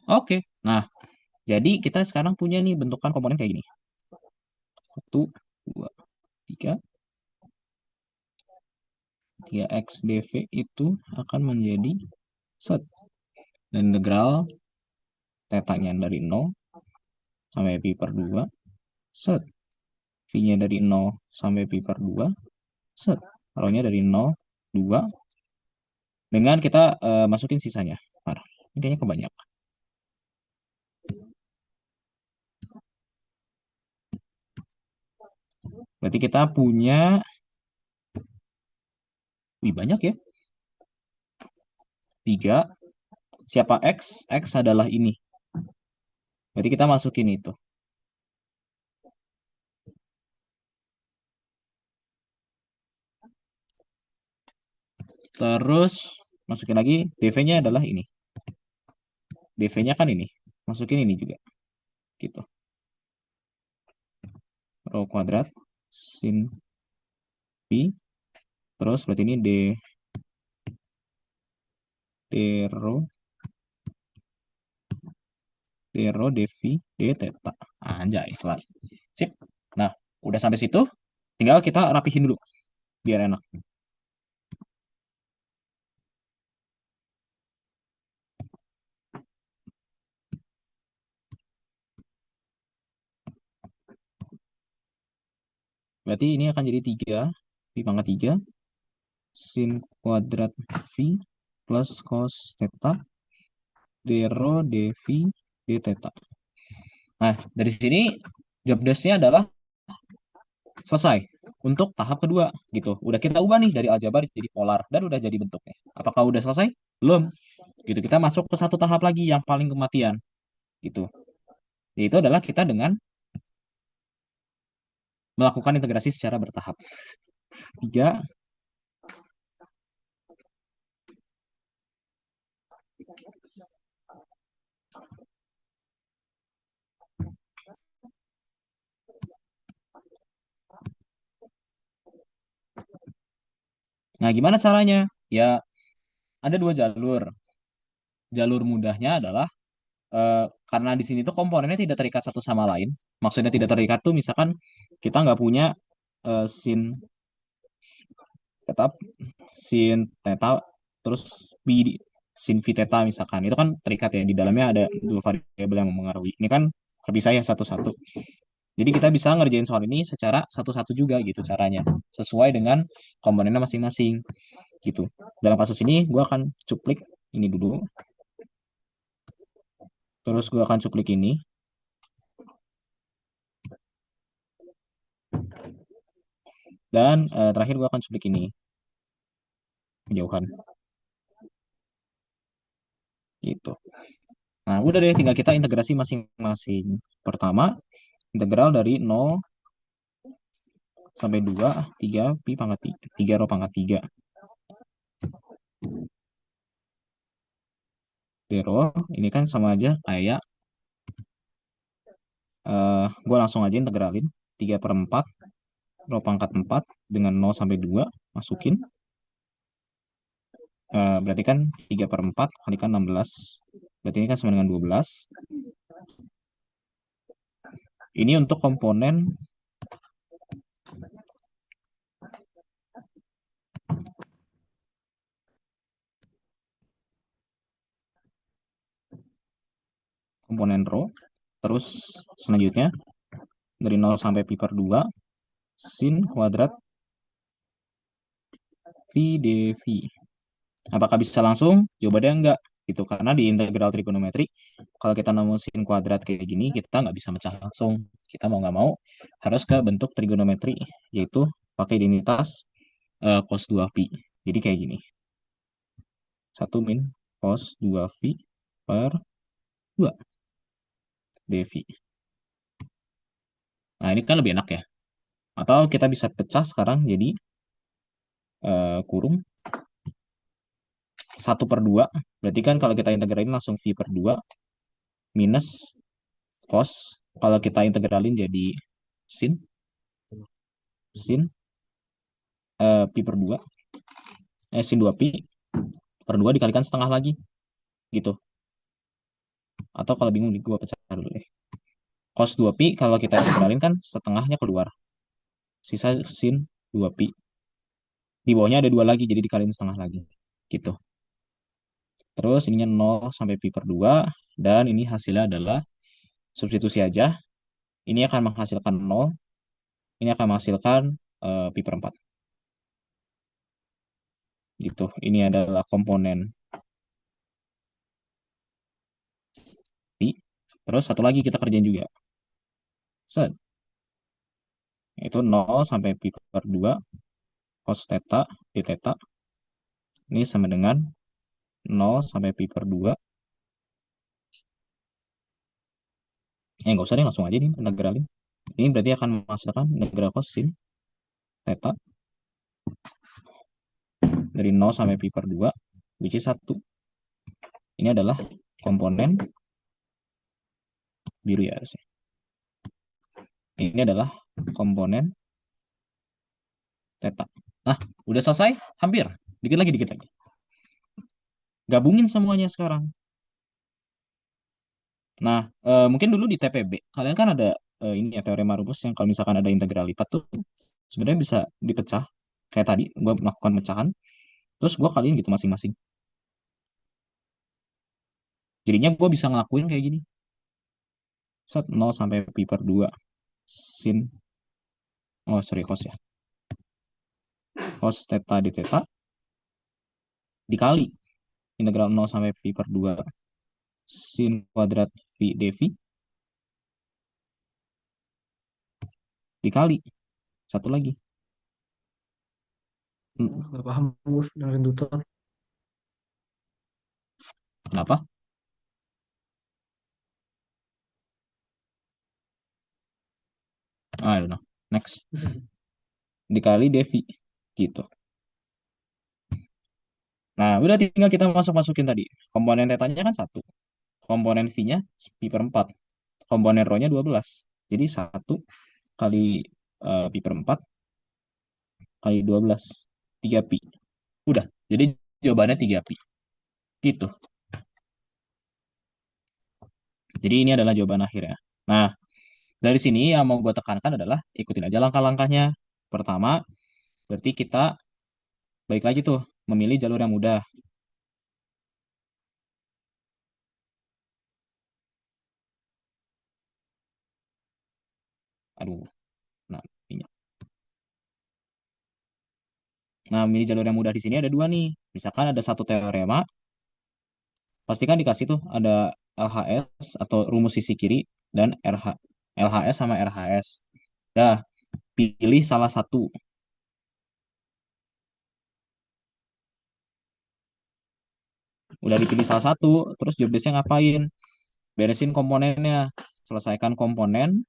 Oke, nah jadi kita sekarang punya nih bentukan komponen kayak gini. Satu, dua, tiga, tiga x dv itu akan menjadi set. Dan integral tetanya dari 0 sampai pi per 2 set. V-nya dari 0 sampai pi per 2 set. Rho-nya dari 0, 2 dengan kita masukin sisanya. Ntar, ini kayaknya kebanyakan. Berarti kita punya, banyak ya. 3. Siapa X? X adalah ini. Berarti kita masukin itu. Terus masukin lagi dv-nya adalah ini. dv-nya kan ini. Masukin ini juga. Gitu. Rho kuadrat sin pi. Terus berarti ini d rho dv d theta. Anjay, kelar. Sip. Nah, udah sampai situ. Tinggal kita rapihin dulu biar enak. Berarti ini akan jadi 3 pi pangkat 3 sin kuadrat v plus cos theta d rho dv d theta. Nah, dari sini job desk-nya adalah selesai untuk tahap kedua gitu. Udah kita ubah nih dari aljabar jadi polar dan udah jadi bentuknya. Apakah udah selesai? Belum. Gitu. Kita masuk ke satu tahap lagi yang paling kematian gitu. Yaitu adalah kita dengan melakukan integrasi secara bertahap. 3. Nah, gimana caranya? Ya, ada dua jalur. Jalur mudahnya adalah karena di sini tuh komponennya tidak terikat satu sama lain. Maksudnya tidak terikat tuh misalkan kita nggak punya sin tetap sin theta terus b sin v theta misalkan. Itu kan terikat ya, di dalamnya ada dua variabel yang mempengaruhi. Ini kan terpisah ya satu-satu. Jadi kita bisa ngerjain soal ini secara satu-satu juga gitu caranya. Sesuai dengan komponennya masing-masing gitu. Dalam kasus ini gue akan cuplik ini dulu. Terus gue akan cuplik ini. Dan terakhir gue akan cuplik ini. Kejauhan. Gitu. Nah, udah deh tinggal kita integrasi masing-masing. Pertama, integral dari 0 sampai 2, 3 pi pangkat 3, 3 rho pangkat 3. Rho, ini kan sama aja kayak gue langsung aja integralin 3 per 4 rho pangkat 4 dengan 0 sampai 2 masukin Berarti kan 3/4 kalikan 16. Berarti ini kan sama dengan 12. Ini untuk komponen rho. Terus selanjutnya dari 0 sampai pi per 2 sin kuadrat V dV. Apakah bisa langsung? Jawabannya enggak. Gitu. Karena di integral trigonometri, kalau kita nemu sin kuadrat kayak gini, kita nggak bisa mecah langsung. Kita mau nggak mau harus ke bentuk trigonometri, yaitu pakai identitas cos 2 pi. Jadi kayak gini. 1 min cos 2 V per 2 dV. Nah, ini kan lebih enak ya. Atau kita bisa pecah sekarang jadi kurung 1/2. Berarti kan kalau kita integralin langsung V per 2 minus cos. Kalau kita integralin jadi sin. Sin pi per 2. Sin 2 pi per 2 dikalikan setengah lagi. Gitu. Atau kalau bingung, gue pecah dulu deh. Cos 2 pi kalau kita integralin kan setengahnya keluar. Sisa sin 2 pi. Di bawahnya ada 2 lagi, jadi dikaliin setengah lagi. Gitu. Terus ininya 0 sampai pi per 2. Dan ini hasilnya adalah substitusi aja. Ini akan menghasilkan 0. Ini akan menghasilkan pi per 4. Gitu. Ini adalah komponen pi. Terus satu lagi kita kerjain juga. Set. Itu 0 sampai pi per 2 cos theta d theta. Ini sama dengan 0 sampai pi per 2. Nggak usah deh, langsung aja nih integralin. Ini berarti akan menghasilkan integral cos sin theta dari 0 sampai pi per 2, which is 1. Ini adalah komponen biru ya harusnya. Ini adalah komponen theta. Nah, udah selesai? Hampir. Dikit lagi, dikit lagi. Gabungin semuanya sekarang. Nah, mungkin dulu di TPB, kalian kan ada ini ya, teorema rumus yang kalau misalkan ada integral lipat tuh sebenarnya bisa dipecah. Kayak tadi, gue melakukan pecahan, terus gue kaliin gitu masing-masing. Jadinya gue bisa ngelakuin kayak gini. Set 0 sampai pi per 2 sin, oh sorry, cos ya. Cos theta d theta dikali integral 0 sampai pi per 2 sin kuadrat V dV dikali satu lagi. Gak paham gue dengerin tutor. Kenapa? I don't know. Next. Dikali dV. Gitu. Nah, udah tinggal kita masukin tadi. Komponen tetanya kan 1. Komponen V-nya pi per 4. Komponen rho-nya 12. Jadi 1 kali pi per 4 kali 12. 3 pi. Udah. Jadi jawabannya 3 pi. Gitu. Jadi ini adalah jawaban akhirnya. Nah, dari sini yang mau gue tekankan adalah ikutin aja langkah-langkahnya. Pertama, berarti kita balik lagi tuh, memilih jalur yang mudah. Aduh, nah ini. Nah, memilih jalur yang mudah di sini ada 2 nih. Misalkan ada satu teorema, pastikan dikasih tuh ada LHS atau rumus sisi kiri dan LHS sama RHS. Dah, pilih salah satu. Udah dipilih salah satu, terus job desk-nya ngapain? Beresin komponennya. Selesaikan komponen.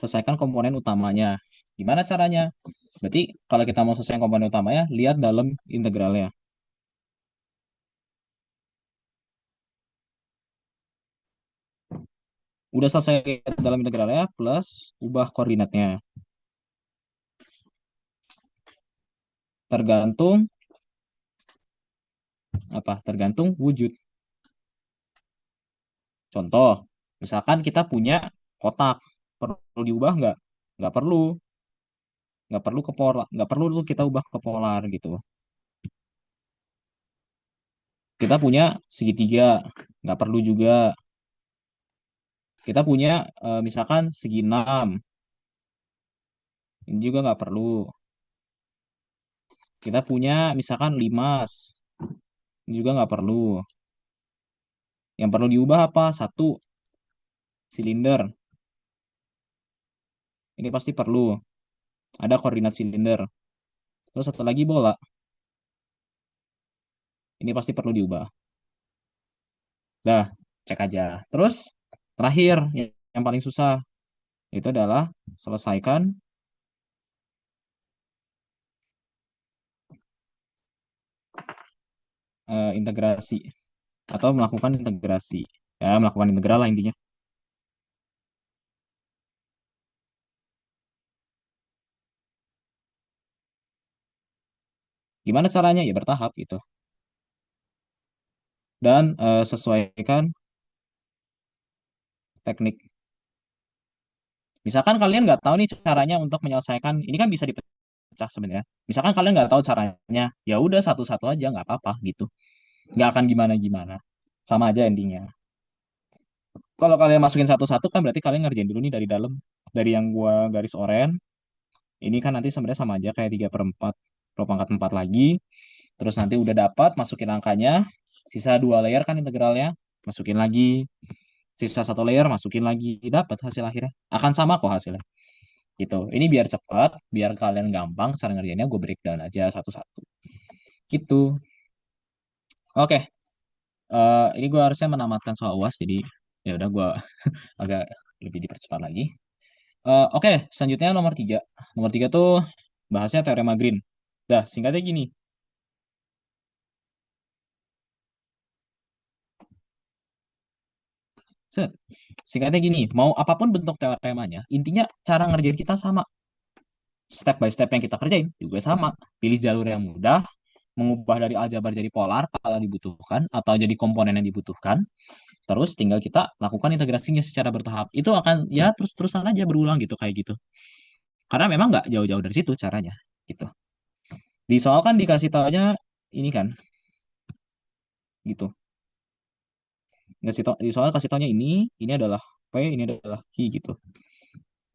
Selesaikan komponen utamanya. Gimana caranya? Berarti kalau kita mau selesai komponen utamanya, lihat dalam integralnya. Udah selesai dalam integralnya plus ubah koordinatnya. Tergantung apa? Tergantung wujud. Contoh, misalkan kita punya kotak, perlu diubah nggak? Nggak perlu, nggak perlu ke polar, nggak perlu tuh kita ubah ke polar gitu. Kita punya segitiga, nggak perlu juga. Kita punya misalkan segi 6, ini juga nggak perlu. Kita punya misalkan limas, ini juga nggak perlu. Yang perlu diubah apa? Satu, silinder. Ini pasti perlu. Ada koordinat silinder. Terus satu lagi bola. Ini pasti perlu diubah. Dah, cek aja. Terus terakhir yang paling susah itu adalah selesaikan integrasi atau melakukan integrasi. Ya, melakukan integral lah intinya. Gimana caranya? Ya bertahap gitu. Dan sesuaikan teknik. Misalkan kalian nggak tahu nih caranya untuk menyelesaikan, ini kan bisa dipecah sebenarnya. Misalkan kalian nggak tahu caranya, ya udah satu-satu aja nggak apa-apa gitu. Nggak akan gimana-gimana. Sama aja endingnya. Kalau kalian masukin satu-satu kan berarti kalian ngerjain dulu nih dari dalam. Dari yang gua garis oranye, ini kan nanti sebenarnya sama aja kayak 3 per 4, pro pangkat 4 lagi. Terus nanti udah dapat, masukin angkanya. Sisa 2 layer kan integralnya. Masukin lagi. Sisa 1 layer, masukin lagi. Dapat hasil akhirnya. Akan sama kok hasilnya. Gitu. Ini biar cepat, biar kalian gampang. Cara ngerjainnya gue breakdown aja satu-satu. Gitu. Oke. Ini gue harusnya menamatkan soal UAS. Jadi ya udah gue agak lebih dipercepat lagi. Oke, selanjutnya nomor 3. Nomor 3 tuh bahasnya teorema Green. Dah, singkatnya gini. Set. Singkatnya gini, mau apapun bentuk teoremanya, intinya cara ngerjain kita sama. Step by step yang kita kerjain juga sama. Pilih jalur yang mudah, mengubah dari aljabar jadi polar kalau dibutuhkan, atau jadi komponen yang dibutuhkan. Terus tinggal kita lakukan integrasinya secara bertahap. Itu akan ya terus-terusan aja berulang gitu kayak gitu. Karena memang nggak jauh-jauh dari situ caranya. Gitu. Di soal kan dikasih taunya ini kan, gitu. Di soal kasih taunya ini adalah P, ini adalah Q gitu.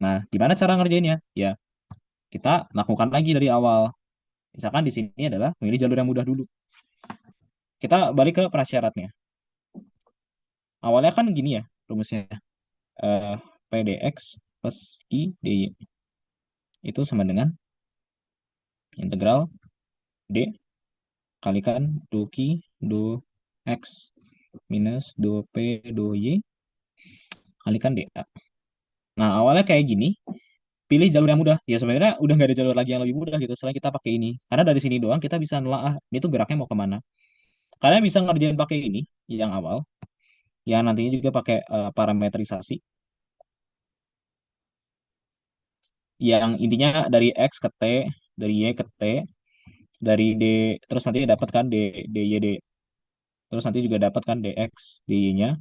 Nah, gimana cara ngerjainnya? Ya, kita lakukan lagi dari awal. Misalkan di sini adalah memilih jalur yang mudah dulu. Kita balik ke prasyaratnya. Awalnya kan gini ya rumusnya. Eh, P dx plus Q dy itu sama dengan integral D kalikan do Q do X minus do P do Y kalikan dA. Nah, awalnya kayak gini, pilih jalur yang mudah. Ya sebenarnya udah nggak ada jalur lagi yang lebih mudah gitu selain kita pakai ini. Karena dari sini doang kita bisa nelaah ini tuh geraknya mau kemana. Kalian bisa ngerjain pakai ini yang awal, yang nantinya juga pakai parametrisasi, yang intinya dari X ke T, dari Y ke T, dari D, terus nanti dapat kan DY, terus nanti juga dapat kan DX, DY-nya,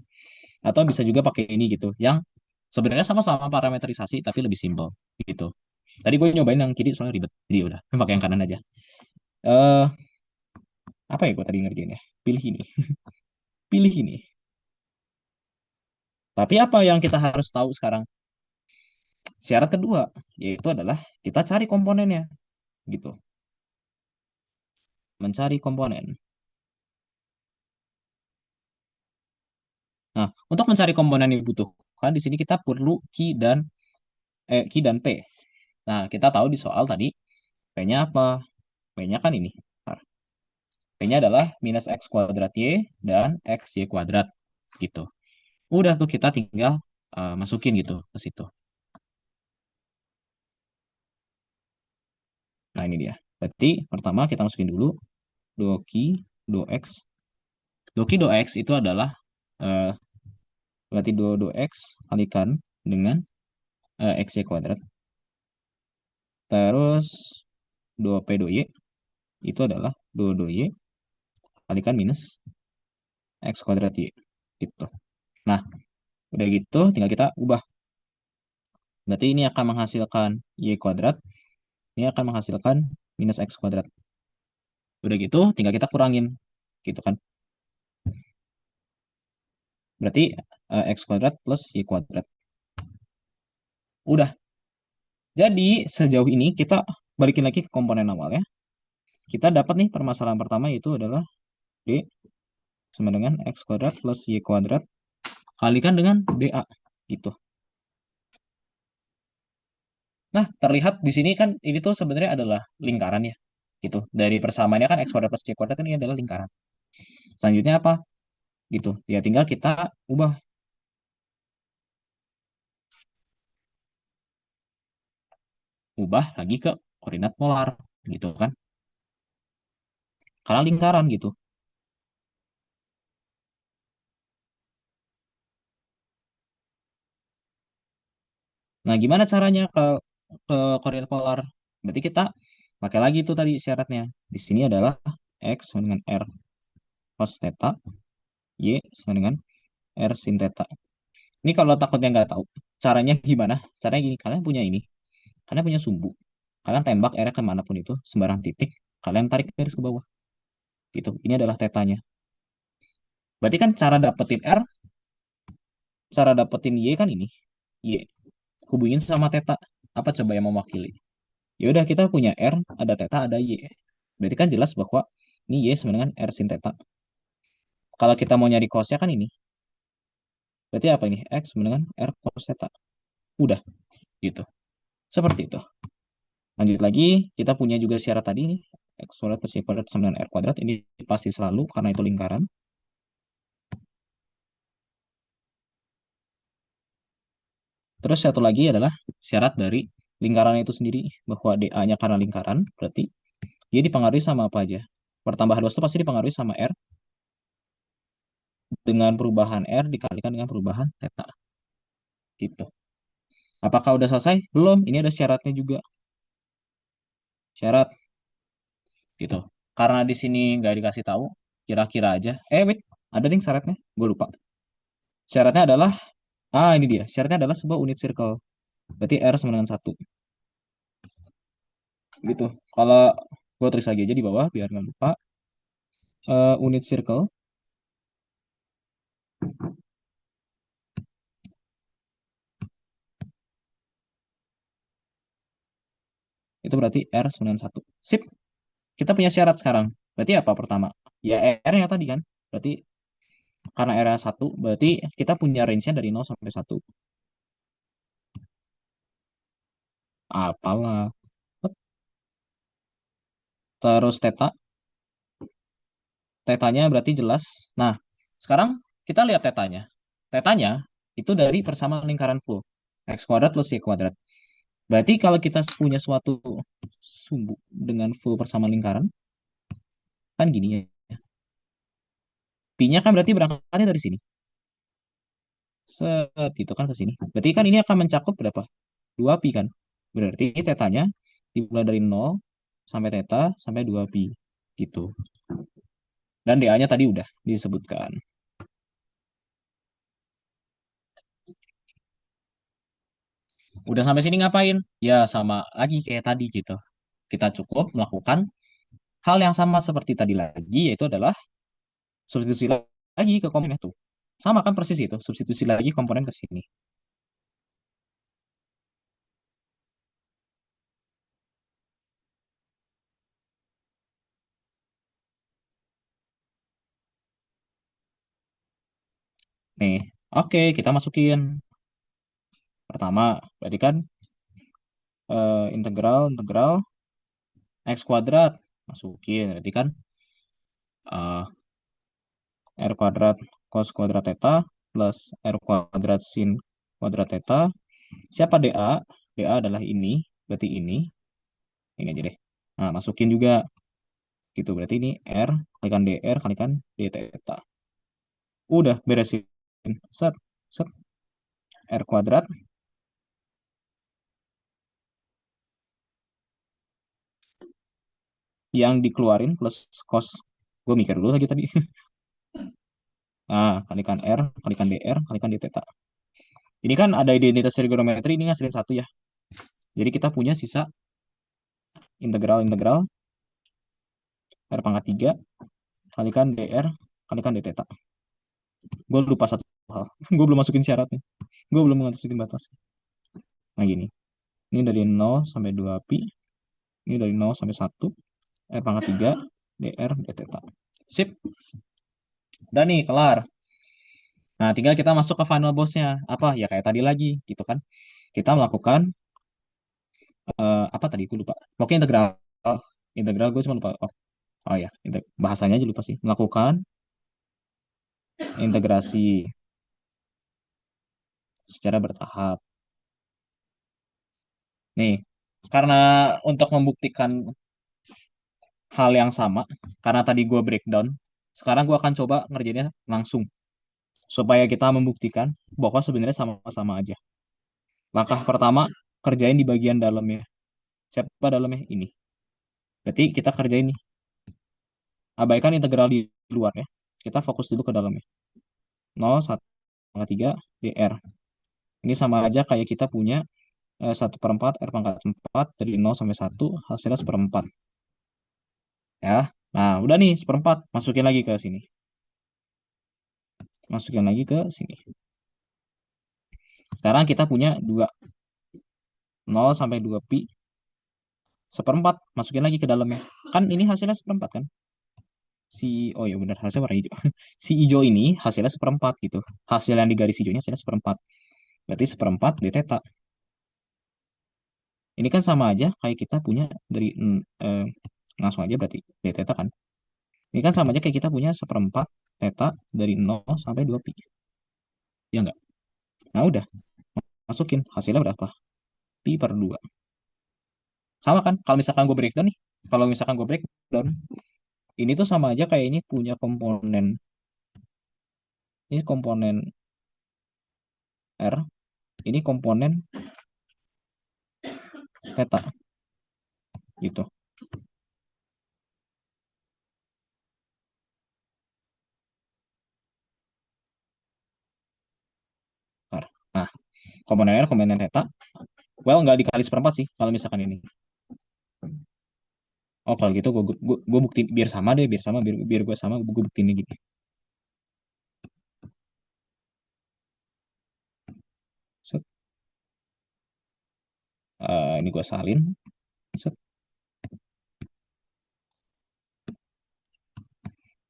atau bisa juga pakai ini gitu, yang sebenarnya sama-sama parametrisasi tapi lebih simpel gitu. Tadi gue nyobain yang kiri soalnya ribet, jadi udah pakai yang kanan aja. Eh apa ya gue tadi ngerjain ya? Pilih ini, pilih ini. Tapi apa yang kita harus tahu sekarang? Syarat kedua, yaitu adalah kita cari komponennya, gitu. Mencari komponen. Nah, untuk mencari komponen yang dibutuhkan, di sini kita perlu key dan P. Nah, kita tahu di soal tadi, P-nya apa? P-nya kan ini. P-nya adalah minus X kuadrat Y dan X Y kuadrat, gitu. Udah tuh kita tinggal masukin gitu ke situ. Nah, ini dia. Berarti pertama kita masukin dulu do Q, do X. Do Q, do X itu adalah eh, Berarti 2x kalikan dengan xy kuadrat. Terus 2p 2y itu adalah 2y kalikan minus x kuadrat y. Gitu. Nah, udah gitu tinggal kita ubah. Berarti ini akan menghasilkan y kuadrat. Ini akan menghasilkan minus x kuadrat. Udah gitu tinggal kita kurangin. Gitu kan. Berarti x kuadrat plus y kuadrat. Udah. Jadi sejauh ini kita balikin lagi ke komponen awal ya. Kita dapat nih permasalahan pertama yaitu adalah D sama dengan x kuadrat plus y kuadrat kalikan dengan dA gitu. Nah, terlihat di sini kan ini tuh sebenarnya adalah lingkaran ya. Gitu. Dari persamaannya kan x kuadrat plus y kuadrat ini adalah lingkaran. Selanjutnya apa? Gitu. Ya tinggal kita ubah lagi ke koordinat polar gitu kan. Karena lingkaran gitu. Nah, gimana caranya ke koordinat polar? Berarti kita pakai lagi itu tadi syaratnya. Di sini adalah x sama dengan r cos theta, y sama dengan r sin theta. Ini kalau takutnya nggak tahu, caranya gimana? Caranya gini, kalian punya sumbu. Kalian tembak R kemanapun itu, sembarang titik, kalian tarik garis ke bawah. Gitu. Ini adalah tetanya. Berarti kan cara dapetin Y kan ini. Y. Hubungin sama teta. Apa coba yang mewakili? Ya udah kita punya R, ada teta, ada Y. Berarti kan jelas bahwa ini Y sama dengan R sin teta. Kalau kita mau nyari cosnya kan ini. Berarti apa ini? X sama dengan R cos theta. Udah, gitu. Seperti itu. Lanjut lagi, kita punya juga syarat tadi nih. X kuadrat plus Y kuadrat sama dengan R kuadrat. Ini pasti selalu karena itu lingkaran. Terus satu lagi adalah syarat dari lingkaran itu sendiri. Bahwa dA-nya karena lingkaran, berarti dia dipengaruhi sama apa aja. Pertambahan luas itu pasti dipengaruhi sama R. Dengan perubahan R dikalikan dengan perubahan theta. Gitu. Apakah udah selesai? Belum. Ini ada syaratnya juga. Syarat gitu. Karena di sini nggak dikasih tahu, kira-kira aja. Wait, ada nih syaratnya. Gue lupa. Syaratnya adalah, ini dia. Syaratnya adalah sebuah unit circle. Berarti R sama dengan 1. Gitu. Kalau gue tulis lagi aja di bawah, biar nggak lupa. Unit circle itu berarti R sama dengan 1. Sip. Kita punya syarat sekarang. Berarti apa pertama? Ya R-nya tadi kan. Berarti karena R-nya 1, berarti kita punya range-nya dari 0 sampai 1. Apalah. Terus theta. Tetanya berarti jelas. Nah, sekarang kita lihat tetanya. Tetanya itu dari persamaan lingkaran full. X kuadrat plus Y kuadrat. Berarti kalau kita punya suatu sumbu dengan full persamaan lingkaran, kan gini ya. Pi-nya kan berarti berangkatnya dari sini. Set, itu kan ke sini. Berarti kan ini akan mencakup berapa? 2pi kan. Berarti tetanya dimulai dari 0 sampai teta sampai 2pi. Gitu. Dan DA-nya tadi udah disebutkan. Udah sampai sini ngapain? Ya sama lagi kayak tadi gitu. Kita cukup melakukan hal yang sama seperti tadi lagi, yaitu adalah substitusi lagi ke komponen itu. Sama kan persis itu, substitusi lagi komponen ke sini. Nih, oke, kita masukin. Pertama, berarti kan integral x kuadrat. Masukin, berarti kan eh, r kuadrat cos kuadrat theta plus r kuadrat sin kuadrat theta. Siapa dA? dA adalah ini, berarti ini aja deh. Nah, masukin juga gitu. Berarti ini R kalikan dr kalikan d theta. Udah beresin. Set. Set, R kuadrat yang dikeluarin plus cos. Gue mikir dulu lagi tadi. Nah, kalikan R, kalikan DR, kalikan d theta. Ini kan ada identitas trigonometri, ini ngasilin satu ya. Jadi kita punya sisa integral R pangkat 3 kalikan DR kalikan d theta. Gue lupa satu hal. Gue belum masukin syaratnya. Gue belum masukin batas. Nah gini. Ini dari 0 sampai 2 pi. Ini dari 0 sampai 1. R pangkat 3 DR d theta. Sip. Udah nih, kelar. Nah, tinggal kita masuk ke final boss-nya. Apa? Ya kayak tadi lagi, gitu kan. Kita melakukan, apa tadi? Gue lupa. Pokoknya integral. Integral gue cuma lupa. Oh ya, bahasanya aja lupa sih. Melakukan integrasi secara bertahap. Nih, karena untuk membuktikan hal yang sama, karena tadi gue breakdown, sekarang gue akan coba ngerjainnya langsung. Supaya kita membuktikan bahwa sebenarnya sama-sama aja. Langkah pertama, kerjain di bagian dalamnya. Siapa dalamnya? Ini. Berarti kita kerjain nih. Abaikan integral di luar ya. Kita fokus dulu ke dalamnya. 0, 1, 3, dr. Ini sama aja kayak kita punya 1/4 R pangkat 4 dari 0 sampai 1 hasilnya 1/4. Ya. Nah, udah nih 1/4. Masukin lagi ke sini. Masukin lagi ke sini. Sekarang kita punya 2. 0 sampai 2 pi 1/4. Masukin lagi ke dalamnya. Kan ini hasilnya 1/4 kan? Oh ya benar hasilnya warna hijau. Si hijau ini hasilnya 1/4 gitu. Hasil yang di garis hijaunya hasilnya 1/4. Berarti 1/4 d theta. Ini kan sama aja kayak kita punya dari langsung aja berarti d theta kan. Ini kan sama aja kayak kita punya 1/4 theta dari 0 sampai 2 pi. Ya enggak? Nah udah, masukin hasilnya berapa? Pi per 2. Sama kan? Kalau misalkan gue breakdown nih, kalau misalkan gue breakdown, ini tuh sama aja kayak ini punya komponen. Ini komponen R, ini komponen theta. Gitu. Nah, komponen R, komponen theta. Well, nggak dikali 1/4 sih kalau misalkan ini. Oh, kalau gitu gue buktiin biar sama deh, biar gue sama, gue buktiin gini. Set. Ini gue salin. Set.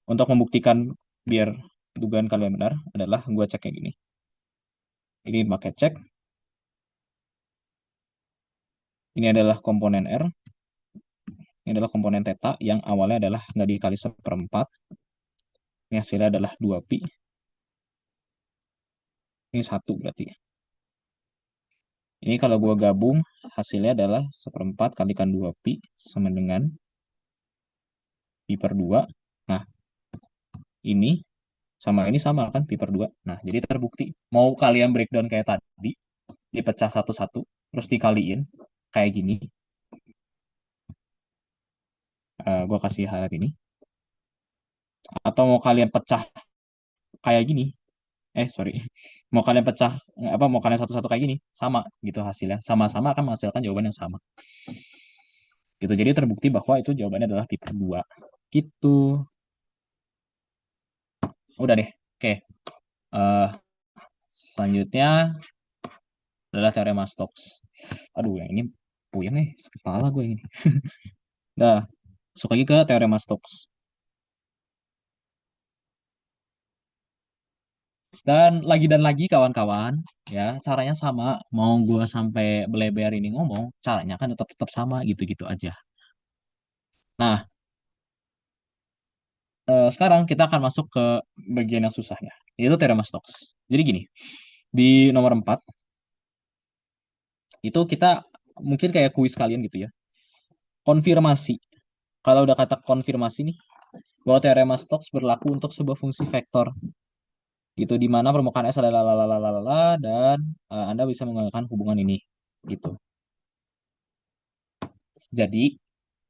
Untuk membuktikan biar dugaan kalian benar adalah gue cek kayak gini. Ini pakai cek. Ini adalah komponen R. Ini adalah komponen theta yang awalnya adalah nggak dikali 1/4. Ini hasilnya adalah 2 pi. Ini 1 berarti. Ini kalau gue gabung hasilnya adalah 1/4 kalikan 2 pi sama dengan pi per 2. Nah, ini sama ini sama kan pi per 2. Nah, jadi terbukti. Mau kalian breakdown kayak tadi, dipecah satu-satu, terus dikaliin kayak gini. Gue kasih highlight ini. Atau mau kalian pecah kayak gini. Sorry. Mau kalian pecah, mau kalian satu-satu kayak gini. Sama gitu hasilnya. Sama-sama akan menghasilkan jawaban yang sama. Gitu. Jadi terbukti bahwa itu jawabannya adalah pi per 2. Gitu. Udah deh. Oke. Eh, selanjutnya adalah teorema Stokes. Aduh, yang ini puyeng kepala gue ini. Nah, masuk lagi ke teorema Stokes. Dan lagi kawan-kawan, ya caranya sama. Mau gue sampai beleber ini ngomong, caranya kan tetap tetap sama gitu-gitu aja. Nah, sekarang kita akan masuk ke bagian yang susahnya, yaitu teorema Stokes. Jadi gini, di nomor 4 itu kita mungkin kayak kuis kalian gitu ya. Konfirmasi. Kalau udah kata konfirmasi nih, bahwa teorema Stokes berlaku untuk sebuah fungsi vektor. gitu, di mana permukaan es adalah lalalala dan Anda bisa menggunakan hubungan ini gitu. Jadi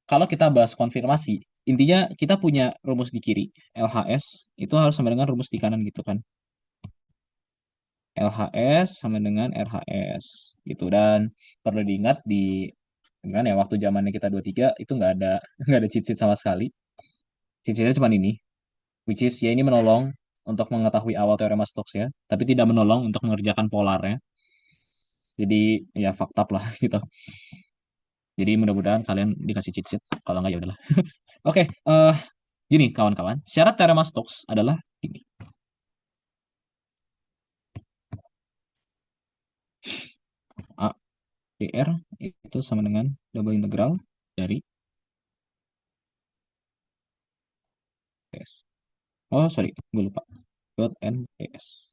kalau kita bahas konfirmasi, intinya kita punya rumus di kiri, LHS itu harus sama dengan rumus di kanan gitu kan. LHS sama dengan RHS gitu, dan perlu diingat di kan ya waktu zamannya kita 23 itu nggak ada cheat sheet sama sekali. Cheat sheetnya cuma ini, which is ya ini menolong untuk mengetahui awal teorema Stokes ya, tapi tidak menolong untuk mengerjakan polarnya. Jadi ya fakta lah gitu. Jadi mudah-mudahan kalian dikasih cheat sheet. Kalau nggak ya udahlah. Oke, gini kawan-kawan. Syarat teorema Stokes adalah ini. A dr itu sama dengan double integral dari ds. Oh sorry, gue lupa. Dot n ds.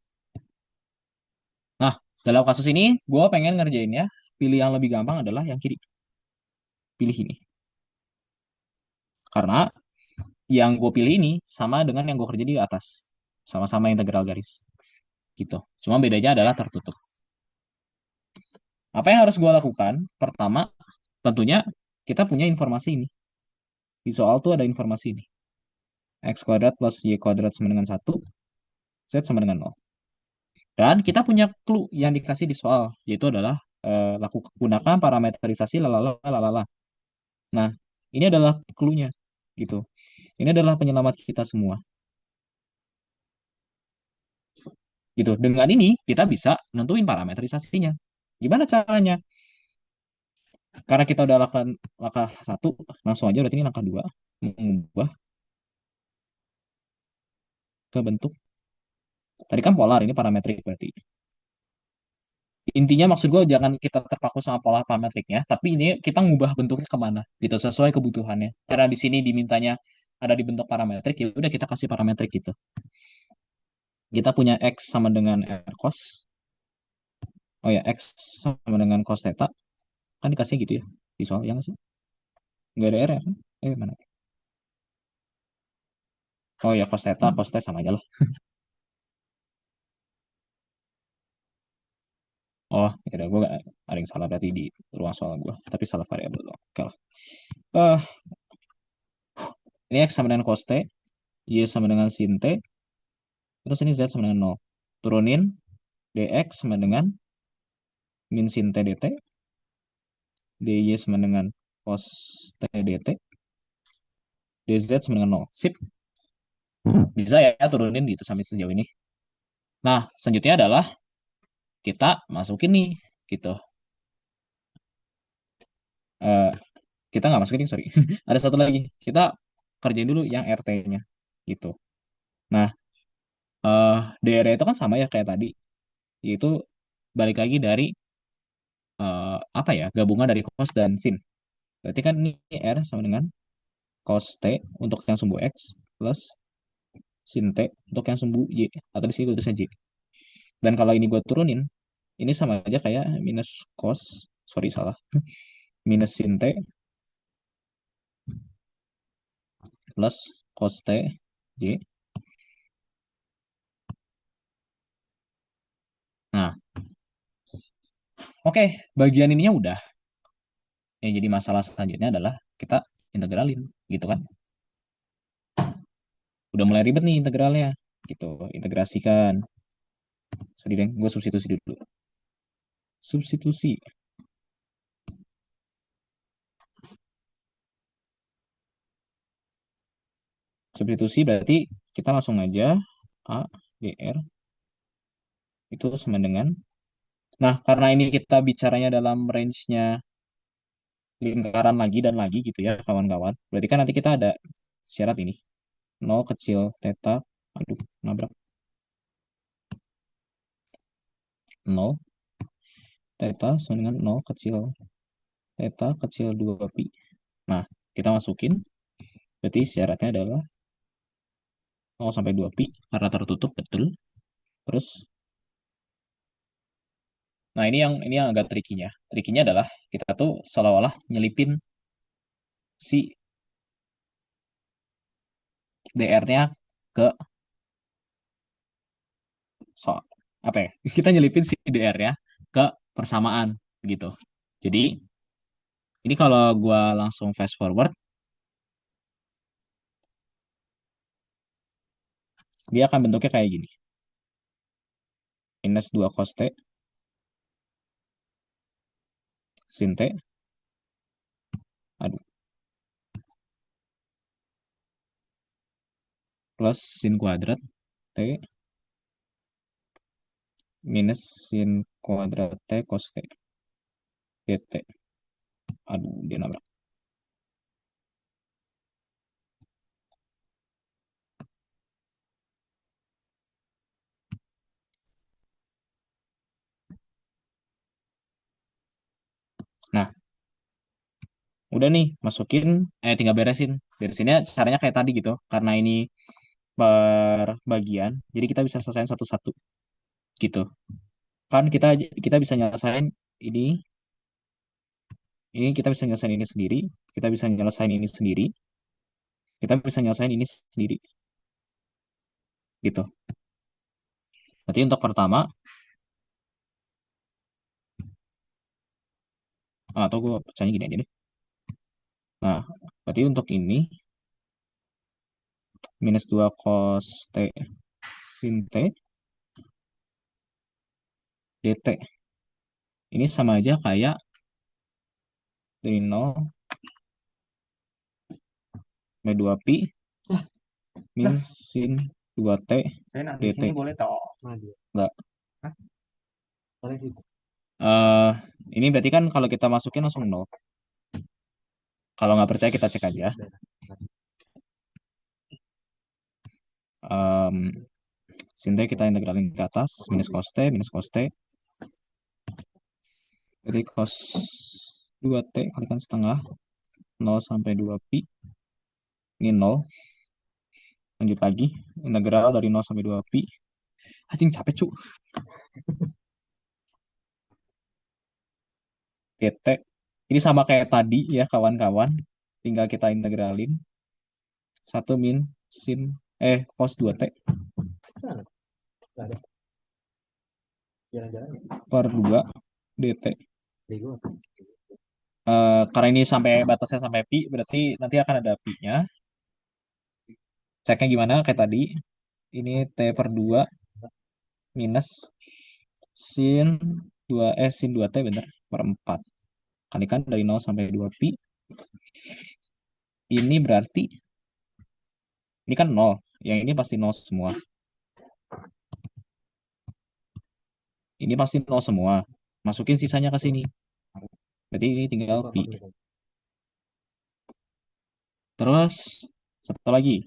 Nah, dalam kasus ini gue pengen ngerjainnya. Pilih yang lebih gampang adalah yang kiri. Pilih ini. Karena yang gue pilih ini sama dengan yang gue kerja di atas. Sama-sama integral garis. Gitu. Cuma bedanya adalah tertutup. Apa yang harus gue lakukan? Pertama, tentunya kita punya informasi ini. Di soal tuh ada informasi ini. X kuadrat plus Y kuadrat sama dengan 1, Z sama dengan 0. Dan kita punya clue yang dikasih di soal, yaitu adalah gunakan parameterisasi lalala lalala. Nah, ini adalah clue-nya gitu. Ini adalah penyelamat kita semua. Gitu. Dengan ini kita bisa nentuin parameterisasinya. Gimana caranya? Karena kita udah lakukan langkah 1, langsung aja berarti ini langkah 2, mengubah ke bentuk. Tadi kan polar, ini parametrik berarti. Intinya maksud gue jangan kita terpaku sama pola parametriknya, tapi ini kita ngubah bentuknya kemana gitu sesuai kebutuhannya. Karena di sini dimintanya ada di bentuk parametrik, ya udah kita kasih parametrik gitu. Kita punya x sama dengan r cos. Oh ya, x sama dengan cos theta. Kan dikasih gitu ya di soal, ya nggak sih? Nggak ada r ya kan? Mana? Oh ya, cos theta, cos theta sama aja lah. Oh, ya udah gue ada yang salah berarti di ruang soal gue, tapi salah variabel doang. Oke lah. Eh, ini x sama dengan cos t, y sama dengan sin t, terus ini z sama dengan 0. Turunin dx sama dengan min sin t dt, dy sama dengan cos t dt, dz sama dengan 0. Sip, bisa ya turunin gitu sampai sejauh ini. Nah, selanjutnya adalah kita masukin nih gitu. Eh, kita nggak masukin, sorry. Ada satu lagi. Kita kerjain dulu yang RT-nya gitu. Nah, DR itu kan sama ya kayak tadi, yaitu balik lagi dari apa ya, gabungan dari cos dan sin. Berarti kan ini R sama dengan cos T untuk yang sumbu X plus sin T untuk yang sumbu Y. Atau di sini gue tulisnya J. Dan kalau ini gue turunin, ini sama aja kayak minus cos, sorry salah, minus sin T plus cos T J. Nah, oke, bagian ininya udah. Yang jadi masalah selanjutnya adalah kita integralin, gitu kan. Udah mulai ribet nih integralnya, gitu. Integrasikan. Sorry, deng, gue substitusi dulu. Substitusi. Substitusi berarti kita langsung aja A dr itu sama dengan. Nah, karena ini kita bicaranya dalam range-nya lingkaran lagi dan lagi gitu ya, kawan-kawan. Berarti kan nanti kita ada syarat ini. 0 kecil theta, aduh, nabrak. 0 theta sama dengan 0 kecil theta kecil 2 pi. Nah, kita masukin. Berarti syaratnya adalah 0 sampai 2 pi karena tertutup, betul. Terus, nah ini yang agak trikinya. Trikinya adalah kita tuh seolah-olah nyelipin si DR-nya ke so apa ya? Kita nyelipin si DR ya ke persamaan gitu. Jadi ini kalau gua langsung fast forward, dia akan bentuknya kayak gini. Minus 2 cos T sin T, aduh, plus sin kuadrat T minus sin kuadrat T cos T dt. Aduh, dia nabrak. Nah, udah nih, masukin, tinggal beresin. Beresinnya caranya kayak tadi gitu. Karena ini per bagian, jadi kita bisa selesaiin satu-satu gitu. Kan kita kita bisa nyelesain ini, ini kita bisa nyelesain ini sendiri, kita bisa nyelesain ini sendiri, kita bisa nyelesain ini sendiri gitu. Berarti untuk pertama, atau gue percaya gini aja deh. Nah, berarti untuk ini minus 2 cos T sin T dt. Ini sama aja kayak dari 0 sampai 2 pi min sin 2T Saya nak di dt. sini boleh tahu. Enggak. Hah? Boleh gitu. Eh, ini berarti kan kalau kita masukin langsung 0. Kalau nggak percaya kita cek aja. Em, sin T kita integralin ke atas. Minus cos T, minus cos T. Jadi cos 2T kalikan setengah. 0 sampai 2 pi. Ini 0. Lanjut lagi. Integral dari 0 sampai 2 pi. Anjing capek cu. dt. Ini sama kayak tadi ya kawan-kawan. Tinggal kita integralin. 1 min sin cos 2T Nggak ada. Jalan-jalan ya. per 2 dt. Bego. Karena ini sampai batasnya sampai pi, berarti nanti akan ada pi-nya. Ceknya gimana? Kayak tadi. Ini T per 2 minus sin 2, sin 2T bener, per 4. Kalikan dari 0 sampai 2 pi. Ini berarti, ini kan 0. Yang ini pasti 0 semua. Ini pasti 0 semua. Masukin sisanya ke sini. Berarti ini tinggal pi. Terus, satu lagi.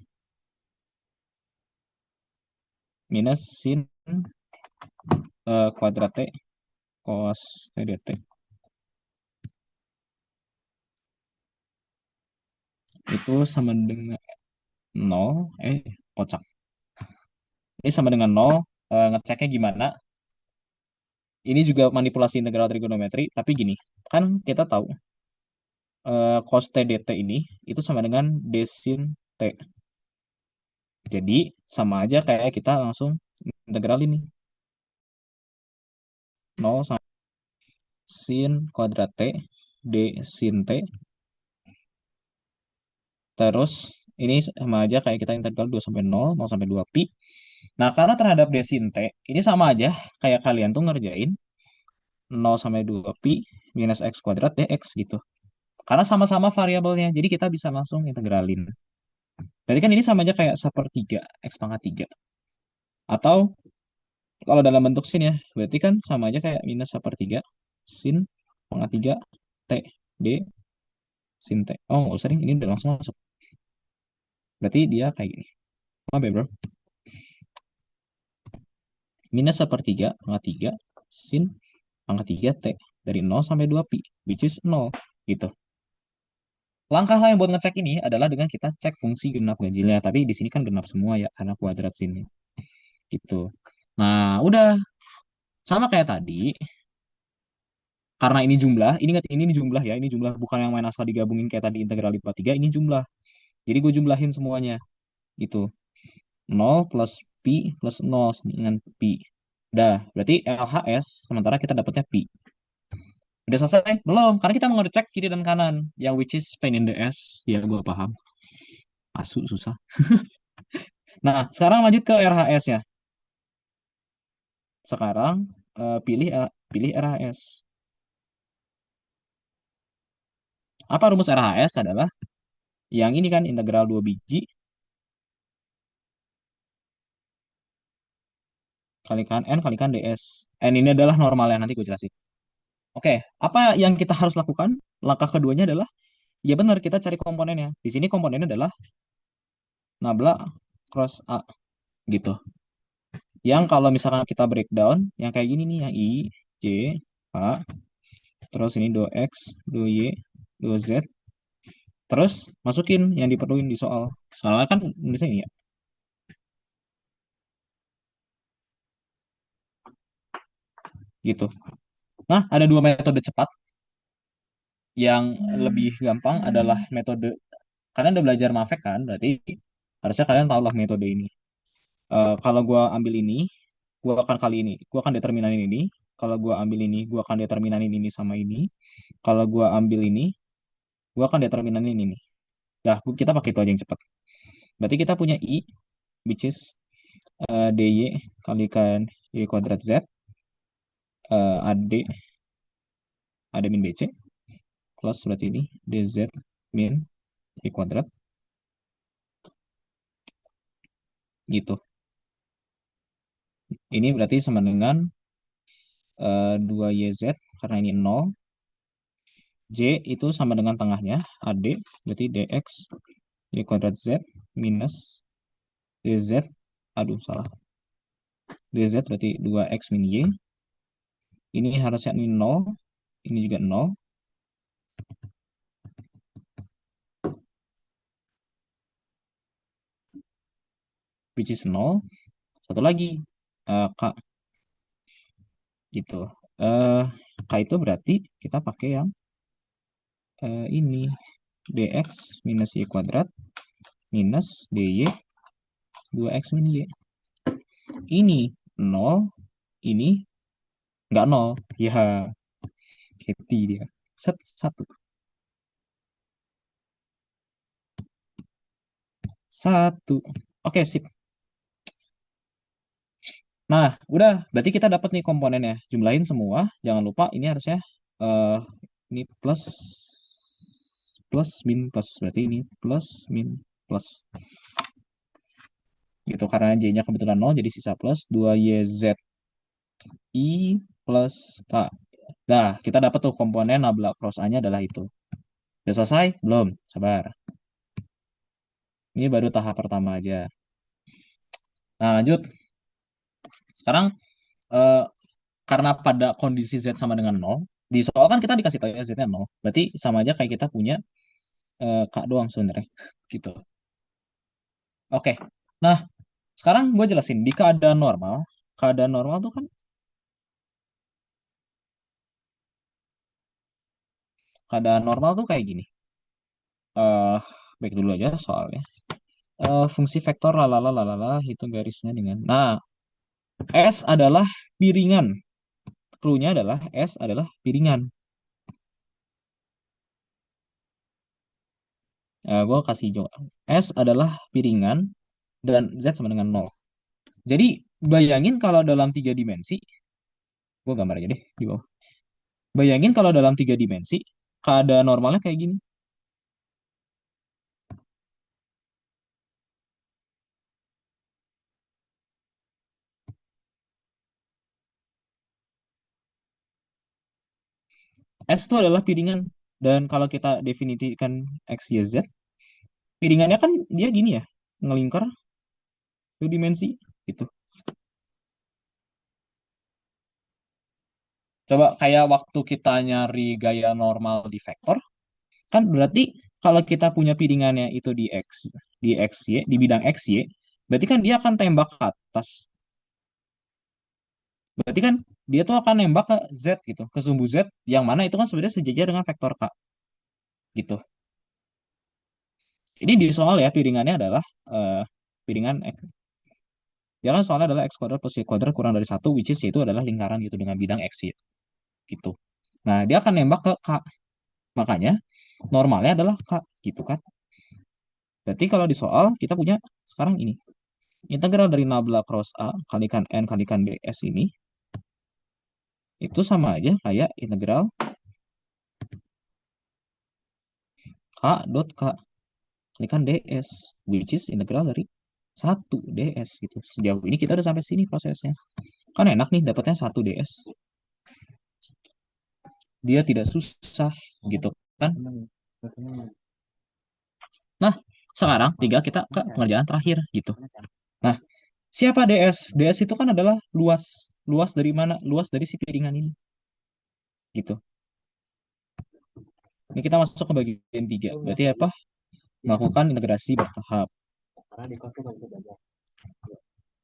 Minus sin kuadrat T cos T dt. Itu sama dengan 0. Kocak. Ini sama dengan 0. Ngeceknya gimana? Ini juga manipulasi integral trigonometri, tapi gini. Kan kita tahu cos T dt ini itu sama dengan d sin T. Jadi sama aja kayak kita langsung integral ini. 0 sama sin kuadrat T d sin T. Terus ini sama aja kayak kita integral 2 sampai 0, 0 sampai 2 pi. Nah, karena terhadap d sin T, ini sama aja kayak kalian tuh ngerjain 0 sampai 2 pi minus x kuadrat dx gitu. Karena sama-sama variabelnya, jadi kita bisa langsung integralin. Berarti kan ini sama aja kayak sepertiga x pangkat 3. Atau kalau dalam bentuk sin ya, berarti kan sama aja kayak minus sepertiga sin pangkat 3 t d sin t. Oh, nggak usah deh, ini udah langsung masuk. Berarti dia kayak gini. Maaf ya, bro. Minus sepertiga pangkat 3 sin pangkat 3 t dari 0 sampai 2 pi, which is 0. Gitu. Langkah lain buat ngecek ini adalah dengan kita cek fungsi genap ganjilnya. Tapi di sini kan genap semua ya, karena kuadrat sini. Gitu. Nah, udah. Sama kayak tadi. Karena ini jumlah, ini ingat ini jumlah ya, ini jumlah bukan yang main asal digabungin kayak tadi integral lipat 3, ini jumlah. Jadi gue jumlahin semuanya. Gitu. 0 plus pi plus 0 dengan pi. Udah, berarti LHS sementara kita dapatnya Pi. Udah selesai? Belum, karena kita mau ngecek kiri dan kanan. Yang which is pain in the ass. Ya, gue paham. Asu, susah. Nah, sekarang lanjut ke RHS ya. Sekarang pilih RHS. Apa rumus RHS adalah yang ini kan integral 2 biji kalikan N kalikan DS. N ini adalah normalnya, nanti gue jelasin. Oke, apa yang kita harus lakukan? Langkah keduanya adalah, ya benar, kita cari komponennya. Di sini komponennya adalah nabla cross A gitu. Yang kalau misalkan kita breakdown, yang kayak gini nih, yang I, J, K, terus ini do X, do Y, do Z, terus masukin yang diperluin di soal. Soalnya kan misalnya ini ya, gitu. Nah, ada dua metode cepat. Yang lebih gampang adalah metode, kalian udah belajar Mafek kan, berarti harusnya kalian tahu lah metode ini. Kalau gua ambil ini, gua akan kali ini, gua akan determinanin ini. Kalau gua ambil ini, gua akan determinanin ini sama ini. Kalau gua ambil ini, gua akan determinanin ini. Dah, kita pakai itu aja yang cepat. Berarti kita punya I, which is DY kalikan Y kuadrat Z, AD, AD min BC, plus berarti ini DZ min Y kuadrat, gitu. Ini berarti sama dengan 2YZ, karena ini 0. J itu sama dengan tengahnya, AD, berarti DX Y kuadrat Z minus DZ, aduh salah, DZ berarti 2X min Y. Ini harusnya ini 0, ini juga 0. Which is 0. Satu lagi, K, gitu. K itu berarti kita pakai yang ini, DX minus Y kuadrat minus DY 2X min Y. Ini 0, ini nggak 0. Ya, Kitty dia. Satu. Satu. Oke, sip. Nah, udah. Berarti kita dapat nih komponennya. Jumlahin semua. Jangan lupa ini harusnya eh ini plus plus min plus. Berarti ini plus min plus. Gitu, karena J-nya kebetulan 0, jadi sisa plus 2YZI plus K. Nah, kita dapat tuh komponen nabla cross A-nya adalah itu. Udah selesai? Belum. Sabar. Ini baru tahap pertama aja. Nah, lanjut. Sekarang eh, karena pada kondisi Z sama dengan 0, di soal kan kita dikasih tahu ya Z-nya 0. Berarti sama aja kayak kita punya K doang sebenarnya. Gitu. Oke. Nah, sekarang gue jelasin. Di keadaan normal tuh kan, keadaan normal tuh kayak gini. eh Baik dulu aja soalnya. Fungsi vektor lalala lalala, hitung garisnya dengan. Nah, S adalah piringan. Clue-nya adalah S adalah piringan. Gue kasih juga. S adalah piringan dan Z sama dengan 0. Jadi bayangin kalau dalam 3 dimensi, gue gambar aja deh di bawah. Bayangin kalau dalam 3 dimensi, keadaan normalnya kayak gini. S itu adalah piringan. Dan kalau kita definisikan X, Y, Z, piringannya kan dia gini ya, ngelingkar 2 dimensi gitu. Coba kayak waktu kita nyari gaya normal di vektor, kan berarti kalau kita punya piringannya itu di X, Y, di bidang X, Y, berarti kan dia akan tembak ke atas. Berarti kan dia tuh akan nembak ke Z gitu, ke sumbu Z, yang mana itu kan sebenarnya sejajar dengan vektor K gitu. Ini di soal ya, piringannya adalah piringan X. Dia kan soalnya adalah x kuadrat plus y kuadrat kurang dari satu, which is yaitu adalah lingkaran gitu dengan bidang x y gitu. Nah, dia akan nembak ke K. Makanya normalnya adalah K gitu kan. Berarti kalau di soal kita punya sekarang ini. Integral dari nabla cross A kalikan N kalikan ds ini itu sama aja kayak integral K dot K kalikan ds, which is integral dari 1 ds gitu. Sejauh ini kita udah sampai sini prosesnya. Kan enak nih dapatnya 1 ds. Dia tidak susah gitu kan. Nah, sekarang tiga kita ke pengerjaan terakhir gitu. Nah, siapa ds? Ds itu kan adalah luas. Luas dari mana? Luas dari si piringan ini. Gitu. Ini kita masuk ke bagian 3. Berarti apa? Melakukan integrasi bertahap. Karena di kos tuh nggak bisa belajar.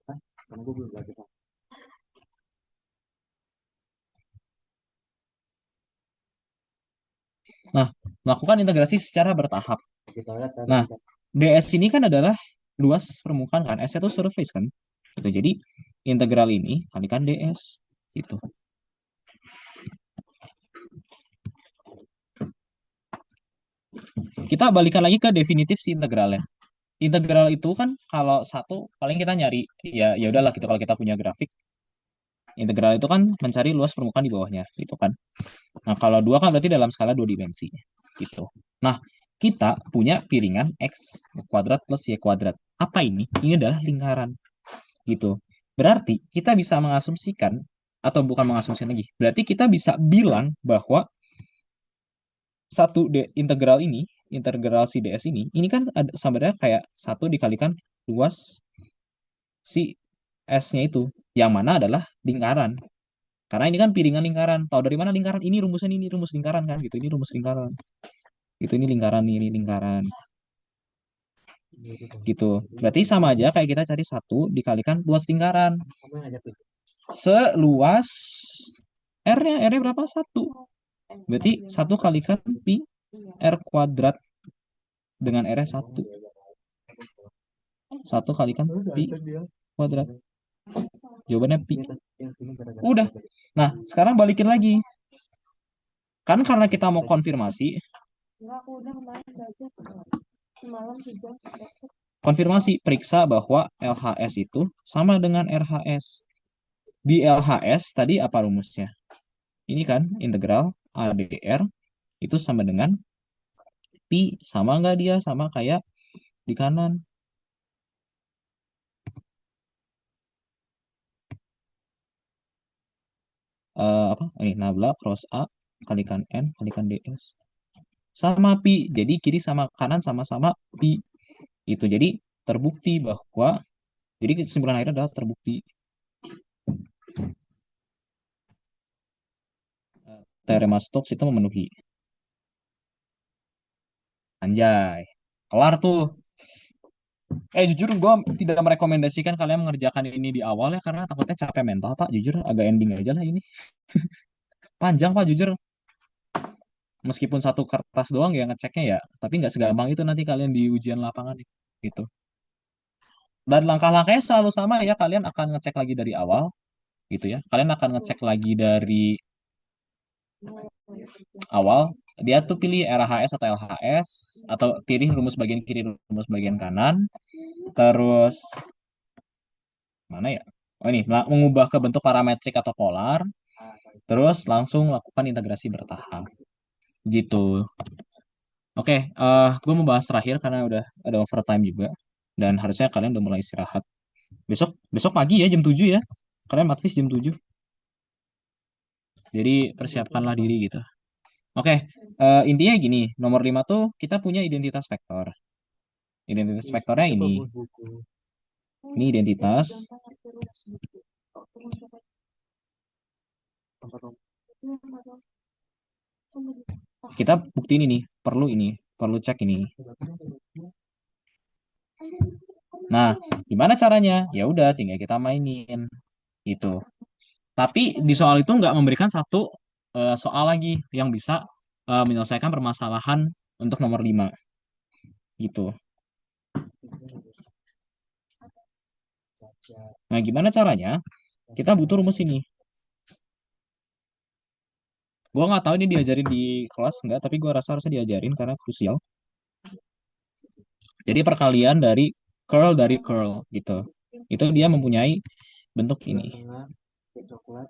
Kan? Karena gue belum belajar. Nah, melakukan integrasi secara bertahap. Kita lihat tadi Nah, ds ini kan adalah luas permukaan kan. S itu surface kan. Gitu. Jadi integral ini kalikan ds gitu. Kita balikan lagi ke definitif si integralnya. Integral itu kan kalau satu paling kita nyari ya udahlah gitu kalau kita punya grafik. Integral itu kan mencari luas permukaan di bawahnya gitu kan. Nah, kalau dua kan berarti dalam skala 2 dimensi gitu. Nah, kita punya piringan x kuadrat plus y kuadrat. Apa ini? Ini adalah lingkaran gitu. Berarti kita bisa mengasumsikan atau bukan mengasumsikan lagi. Berarti kita bisa bilang bahwa integral ini, integral si ds ini kan ada sebenarnya kayak satu dikalikan luas si s-nya itu, yang mana adalah lingkaran. Karena ini kan piringan lingkaran. Tahu dari mana lingkaran? Ini rumusnya ini rumus lingkaran kan gitu. Ini rumus lingkaran. Itu ini lingkaran ini lingkaran. Gitu. Berarti sama aja kayak kita cari satu dikalikan luas lingkaran. kamu yang ngajak itu. Seluas R-nya. R-nya berapa? 1. Berarti 1 kalikan pi R kuadrat dengan R-nya 1. 1 kalikan pi kuadrat. Jawabannya pi. Yang sini gara-gara Udah. Nah, sekarang balikin lagi. Kan karena kita mau konfirmasi, Enggak, aku udah kemarin belajar semalam 3 jam. konfirmasi periksa bahwa LHS itu sama dengan RHS. Di LHS tadi apa rumusnya? Ini kan integral ADR itu sama dengan pi. Sama nggak dia? Sama kayak di kanan. Apa? Ini nabla cross A kalikan N kalikan DS. Sama pi. Jadi kiri sama kanan sama-sama pi. Itu jadi terbukti bahwa jadi kesimpulan akhirnya adalah terbukti teorema Stokes itu memenuhi. Anjay. Kelar tuh. Jujur gue tidak merekomendasikan kalian mengerjakan ini di awal ya karena takutnya capek mental Pak. Jujur agak ending aja lah ini. Panjang Pak jujur. Meskipun satu kertas doang ya ngeceknya ya, tapi nggak segampang itu nanti kalian di ujian lapangan gitu. Dan langkah-langkahnya selalu sama ya, kalian akan ngecek lagi dari awal gitu ya. Kalian akan ngecek lagi dari awal. Dia tuh pilih RHS atau LHS atau pilih rumus bagian kiri, rumus bagian kanan. Terus mana ya? Oh ini mengubah ke bentuk parametrik atau polar. Terus langsung lakukan integrasi bertahap. Gitu. Oke, gue mau bahas terakhir karena udah ada overtime juga dan harusnya kalian udah mulai istirahat. Besok besok pagi ya jam 7 ya. Kalian matris jam 7. Jadi persiapkanlah diri gitu. Oke, intinya gini, nomor 5 tuh kita punya identitas vektor. Identitas vektornya ini. Ini identitas. Kita buktiin ini, perlu cek ini. Nah, gimana caranya? Ya udah, tinggal kita mainin gitu. Tapi di soal itu nggak memberikan satu soal lagi yang bisa menyelesaikan permasalahan untuk nomor 5 gitu. Nah, gimana caranya? Kita butuh rumus ini. Gua nggak tahu ini diajarin di kelas nggak, tapi gua rasa harusnya diajarin karena krusial. Jadi perkalian dari curl gitu. Itu dia mempunyai bentuk ini. tengah kayak coklat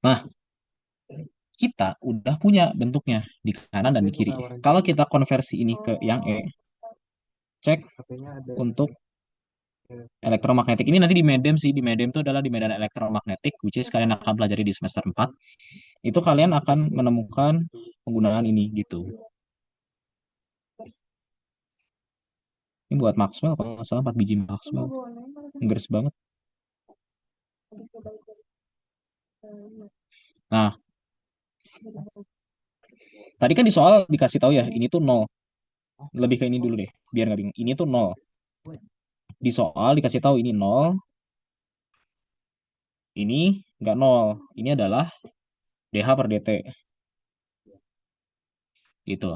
Nah, kita udah punya bentuknya di kanan dan di kiri. Kalau kita konversi ini ke yang cek HP-nya ada untuk elektromagnetik. Ini nanti di Medem sih. Di Medem itu adalah di medan elektromagnetik, which is kalian akan pelajari di semester 4. Itu kalian akan menemukan penggunaan ini gitu. Ini buat Maxwell, kalau nggak salah 4 biji Maxwell. Inggris banget. Nah, tadi kan di soal dikasih tahu ya, ini tuh 0. Lebih ke ini dulu deh, biar nggak bingung. Ini tuh 0. Di soal dikasih tahu ini 0, ini nggak 0. Ini adalah DH per DT. Gitu.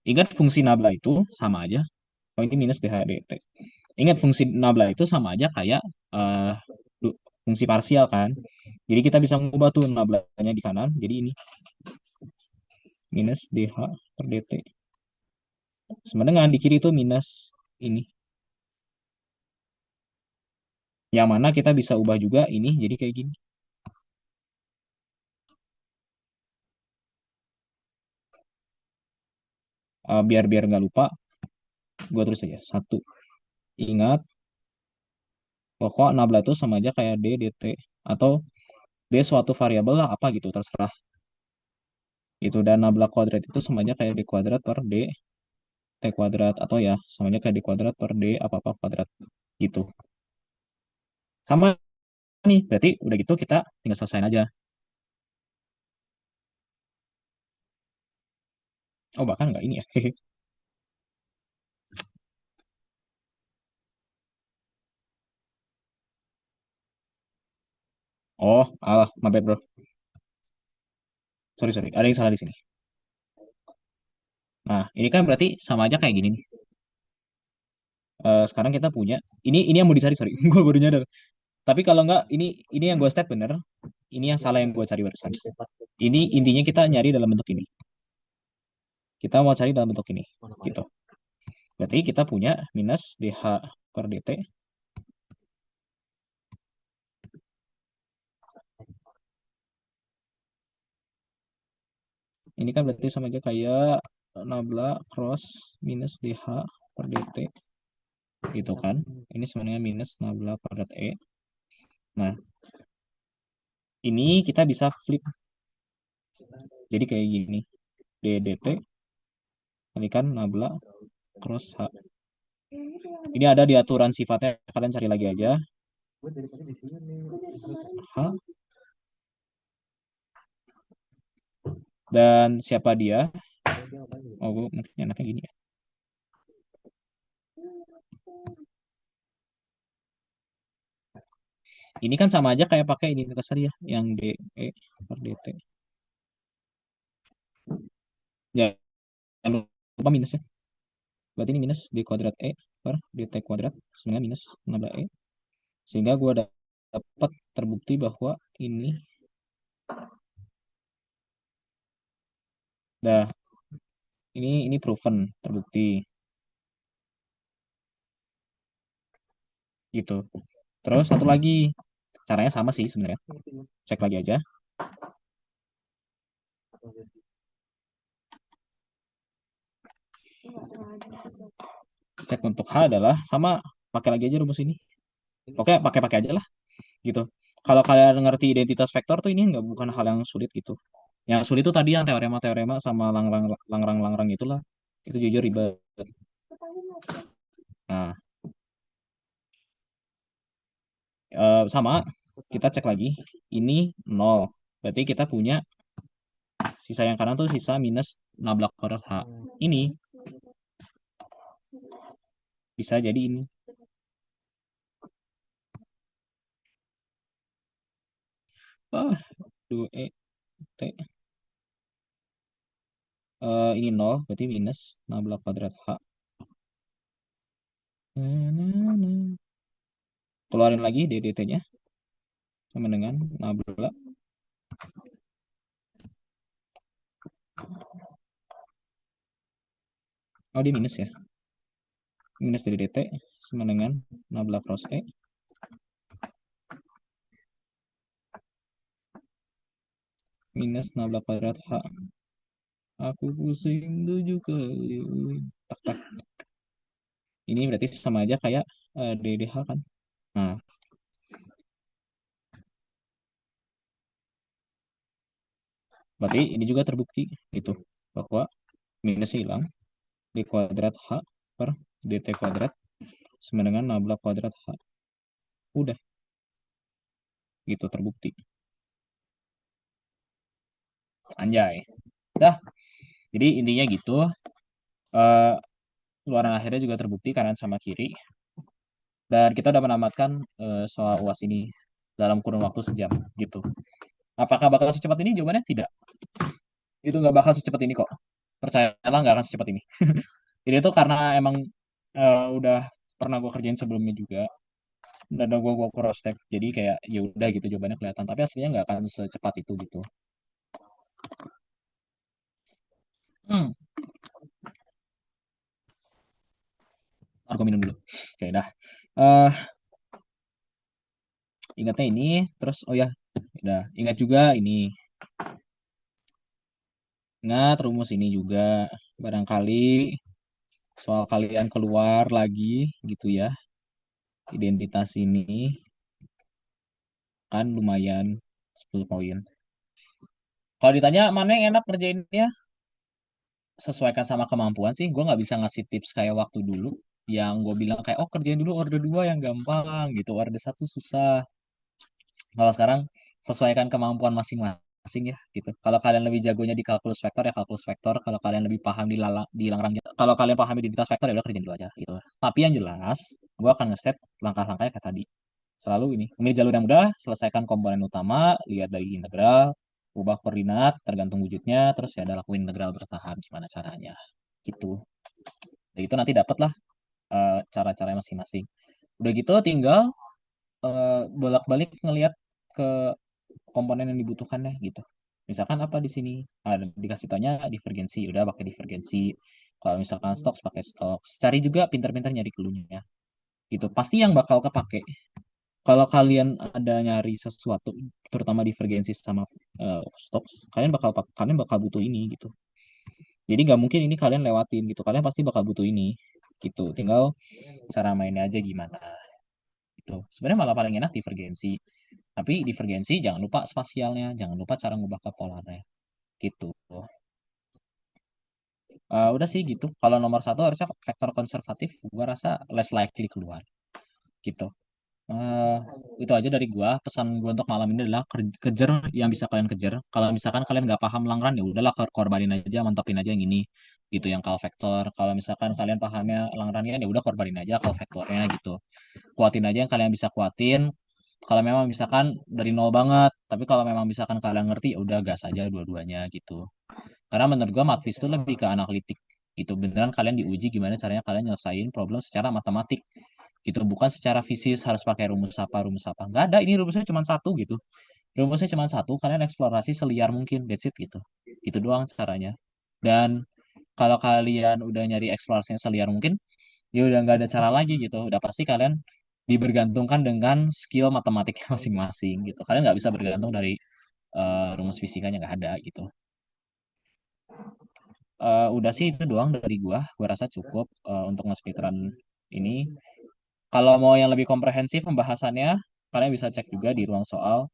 Ingat fungsi nabla itu sama aja. Oh, ini minus DH DT. Ingat fungsi nabla itu sama aja kayak eh, fungsi parsial kan. Jadi kita bisa mengubah tuh nablanya di kanan. Jadi ini minus DH per DT. Sama dengan di kiri itu minus ini. Yang mana kita bisa ubah juga ini jadi kayak gini. Biar nggak lupa, gue tulis aja. 1. Ingat, pokok nabla itu sama aja kayak D dt. Atau D suatu variabel lah apa gitu, terserah. Itu dan nabla kuadrat itu sama aja kayak D kuadrat per D T kuadrat. Atau ya, sama aja kayak D kuadrat per D apa-apa kuadrat. Gitu. Sama nih, berarti udah gitu kita tinggal selesaiin aja. Oh, bahkan nggak ini ya. Oh, alah, my bad, bro. Sorry, ada yang salah di sini. Nah, ini kan berarti sama aja kayak gini nih. Sekarang kita punya ini yang mau dicari, sorry. Gue baru nyadar. Tapi kalau nggak, ini yang gue step bener. Ini yang salah yang gue cari barusan. Ini intinya kita nyari dalam bentuk ini. Kita mau cari dalam bentuk ini. Gitu. Berarti kita punya minus DH per DT. Ini kan berarti sama aja kayak nabla cross minus DH per DT. Gitu kan. Ini sebenarnya minus nabla kuadrat E. Nah, ini kita bisa flip. Jadi kayak gini. DDT kalikan nabla cross H. Ini ada di aturan sifatnya. Kalian cari lagi aja. gue dari tadi di sini H. Dan siapa dia? Oh, gue mungkin enaknya gini ya. Ini kan sama aja kayak pakai identitas tadi ya, yang DE per DT. Ya, jangan lupa minus ya. Berarti ini minus D kuadrat E per DT kuadrat. Sebenarnya minus 16E. Sehingga gue dapat terbukti bahwa ini. Dah, ini proven, terbukti. Gitu. Terus satu lagi. Caranya sama sih sebenarnya. Cek lagi aja. Cek untuk H adalah sama, pakai lagi aja rumus ini. Oke, pakai aja lah gitu. Kalau kalian ngerti identitas vektor tuh ini nggak bukan hal yang sulit gitu. Yang sulit itu tadi yang teorema-teorema sama langrang-langrang itulah. Itu jujur ribet. Nah, sama kita cek lagi. Ini 0. Berarti kita punya sisa yang kanan tuh sisa minus nabla kuadrat H. Ini bisa jadi ini. Ah, 2E T. Ini 0, berarti minus nabla kuadrat H. keluarin lagi DDT-nya sama dengan nabla. Oh, dia minus ya. Minus DDT sama dengan nabla cross E. Minus nabla kuadrat H. Aku pusing 7 kali. Tak, tak. Ini berarti sama aja kayak DDH kan. Nah, berarti ini juga terbukti gitu bahwa minusnya hilang. D kuadrat H per DT kuadrat sama dengan nabla kuadrat H. Udah gitu terbukti. Anjay. Dah. Jadi intinya gitu. Eh, Keluaran akhirnya juga terbukti kanan sama kiri. Dan kita udah menamatkan soal UAS ini dalam kurun waktu sejam gitu. Apakah bakal secepat ini? Jawabannya tidak. Itu nggak bakal secepat ini kok. Percayalah nggak akan secepat ini. Ini tuh karena emang udah pernah gue kerjain sebelumnya juga. Dan gue cross check. Jadi kayak ya udah gitu jawabannya kelihatan. Tapi aslinya nggak akan secepat itu gitu. Hmm. Ntar gue minum dulu. Oke dah. Eh Ingatnya ini. Terus oh ya. Udah. Ingat juga ini. Ingat rumus ini juga. Barangkali soal kalian keluar lagi gitu ya. Identitas ini kan lumayan 10 poin. Kalau ditanya mana yang enak kerjainnya, sesuaikan sama kemampuan sih. Gue nggak bisa ngasih tips kayak waktu dulu. Yang gue bilang kayak, oh kerjain dulu order 2 yang gampang gitu. Order 1 susah. Kalau sekarang sesuaikan kemampuan masing-masing ya gitu. Kalau kalian lebih jagonya di kalkulus vektor ya kalkulus vektor. Kalau kalian lebih paham di Lagrange, kalau kalian paham identitas vektor ya udah kerjain dulu aja gitu. Tapi yang jelas, gue akan nge-set langkah-langkahnya kayak tadi. Selalu ini, memilih jalur yang mudah, selesaikan komponen utama, lihat dari integral, ubah koordinat tergantung wujudnya, terus ya ada lakuin integral bertahap gimana caranya. Gitu. Udah gitu nanti dapet lah cara-caranya masing-masing. Udah gitu tinggal bolak-balik ngelihat ke komponen yang dibutuhkannya gitu. Misalkan apa di sini? Ada dikasih tanya divergensi, udah pakai divergensi. Kalau misalkan stok pakai stok. Cari juga pintar-pintar nyari clue-nya gitu. Pasti yang bakal kepake. Kalau kalian ada nyari sesuatu, terutama divergensi sama stocks, kalian bakal butuh ini gitu. Jadi nggak mungkin ini kalian lewatin gitu. Kalian pasti bakal butuh ini gitu. Tinggal cara mainnya aja gimana gitu. Sebenarnya malah paling enak divergensi. Tapi divergensi jangan lupa spasialnya, jangan lupa cara ngubah ke polarnya gitu. Udah sih gitu. Kalau nomor satu harusnya vektor konservatif, gua rasa less likely keluar gitu. Eh, itu aja dari gua. Pesan gua untuk malam ini adalah kejar yang bisa kalian kejar. Kalau misalkan kalian nggak paham Langran ya udahlah korbanin aja, mantapin aja yang ini gitu yang kal vektor. Kalau misalkan kalian pahamnya Langran ya udah korbanin aja kal vektornya gitu. Kuatin aja yang kalian bisa kuatin. Kalau memang misalkan dari nol banget, tapi kalau memang misalkan kalian ngerti ya udah gas aja dua-duanya gitu. Karena menurut gua matfiz itu lebih ke analitik. Itu beneran kalian diuji gimana caranya kalian nyelesain problem secara matematik gitu, bukan secara fisis harus pakai rumus apa nggak ada, ini rumusnya cuma satu gitu, rumusnya cuma satu, kalian eksplorasi seliar mungkin, that's it gitu, itu doang caranya. Dan kalau kalian udah nyari eksplorasinya seliar mungkin ya udah nggak ada cara lagi gitu, udah pasti kalian dibergantungkan dengan skill matematiknya masing-masing gitu, kalian nggak bisa bergantung dari rumus fisikanya, nggak ada gitu. Udah sih itu doang dari gua rasa cukup untuk nge-speedrun ini. Kalau mau yang lebih komprehensif pembahasannya, kalian bisa cek juga di ruang soal.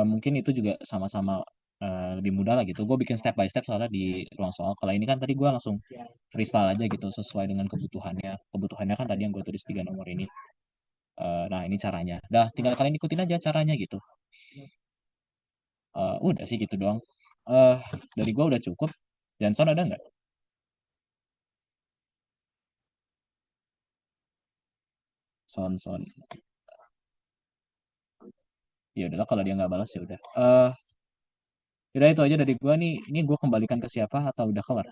Mungkin itu juga sama-sama lebih mudah lah gitu. Gue bikin step by step soalnya di ruang soal. Kalau ini kan tadi gue langsung freestyle aja gitu sesuai dengan kebutuhannya. Kebutuhannya kan tadi yang gue tulis 3 nomor ini. Nah ini caranya. Dah tinggal kalian ikutin aja caranya gitu. Udah sih gitu doang. Eh dari gue udah cukup. Johnson ada nggak? Son. Ya udahlah kalau dia nggak balas ya udah. Udah itu aja dari gua nih. Ini gua kembalikan ke siapa atau udah kelar?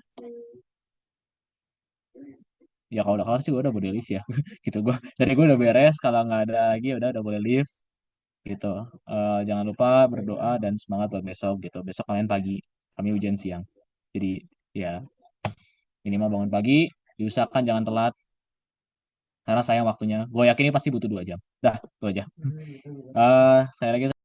Ya kalau udah kelar sih gue udah boleh leave ya. Gitu gue udah beres. Kalau nggak ada lagi udah boleh leave gitu. Jangan lupa berdoa dan semangat buat besok gitu. Besok kalian pagi, kami ujian siang. Jadi ya minimal bangun pagi, diusahakan jangan telat karena sayang waktunya. Gue yakin ini pasti butuh 2 jam. Dah, itu aja. Saya lagi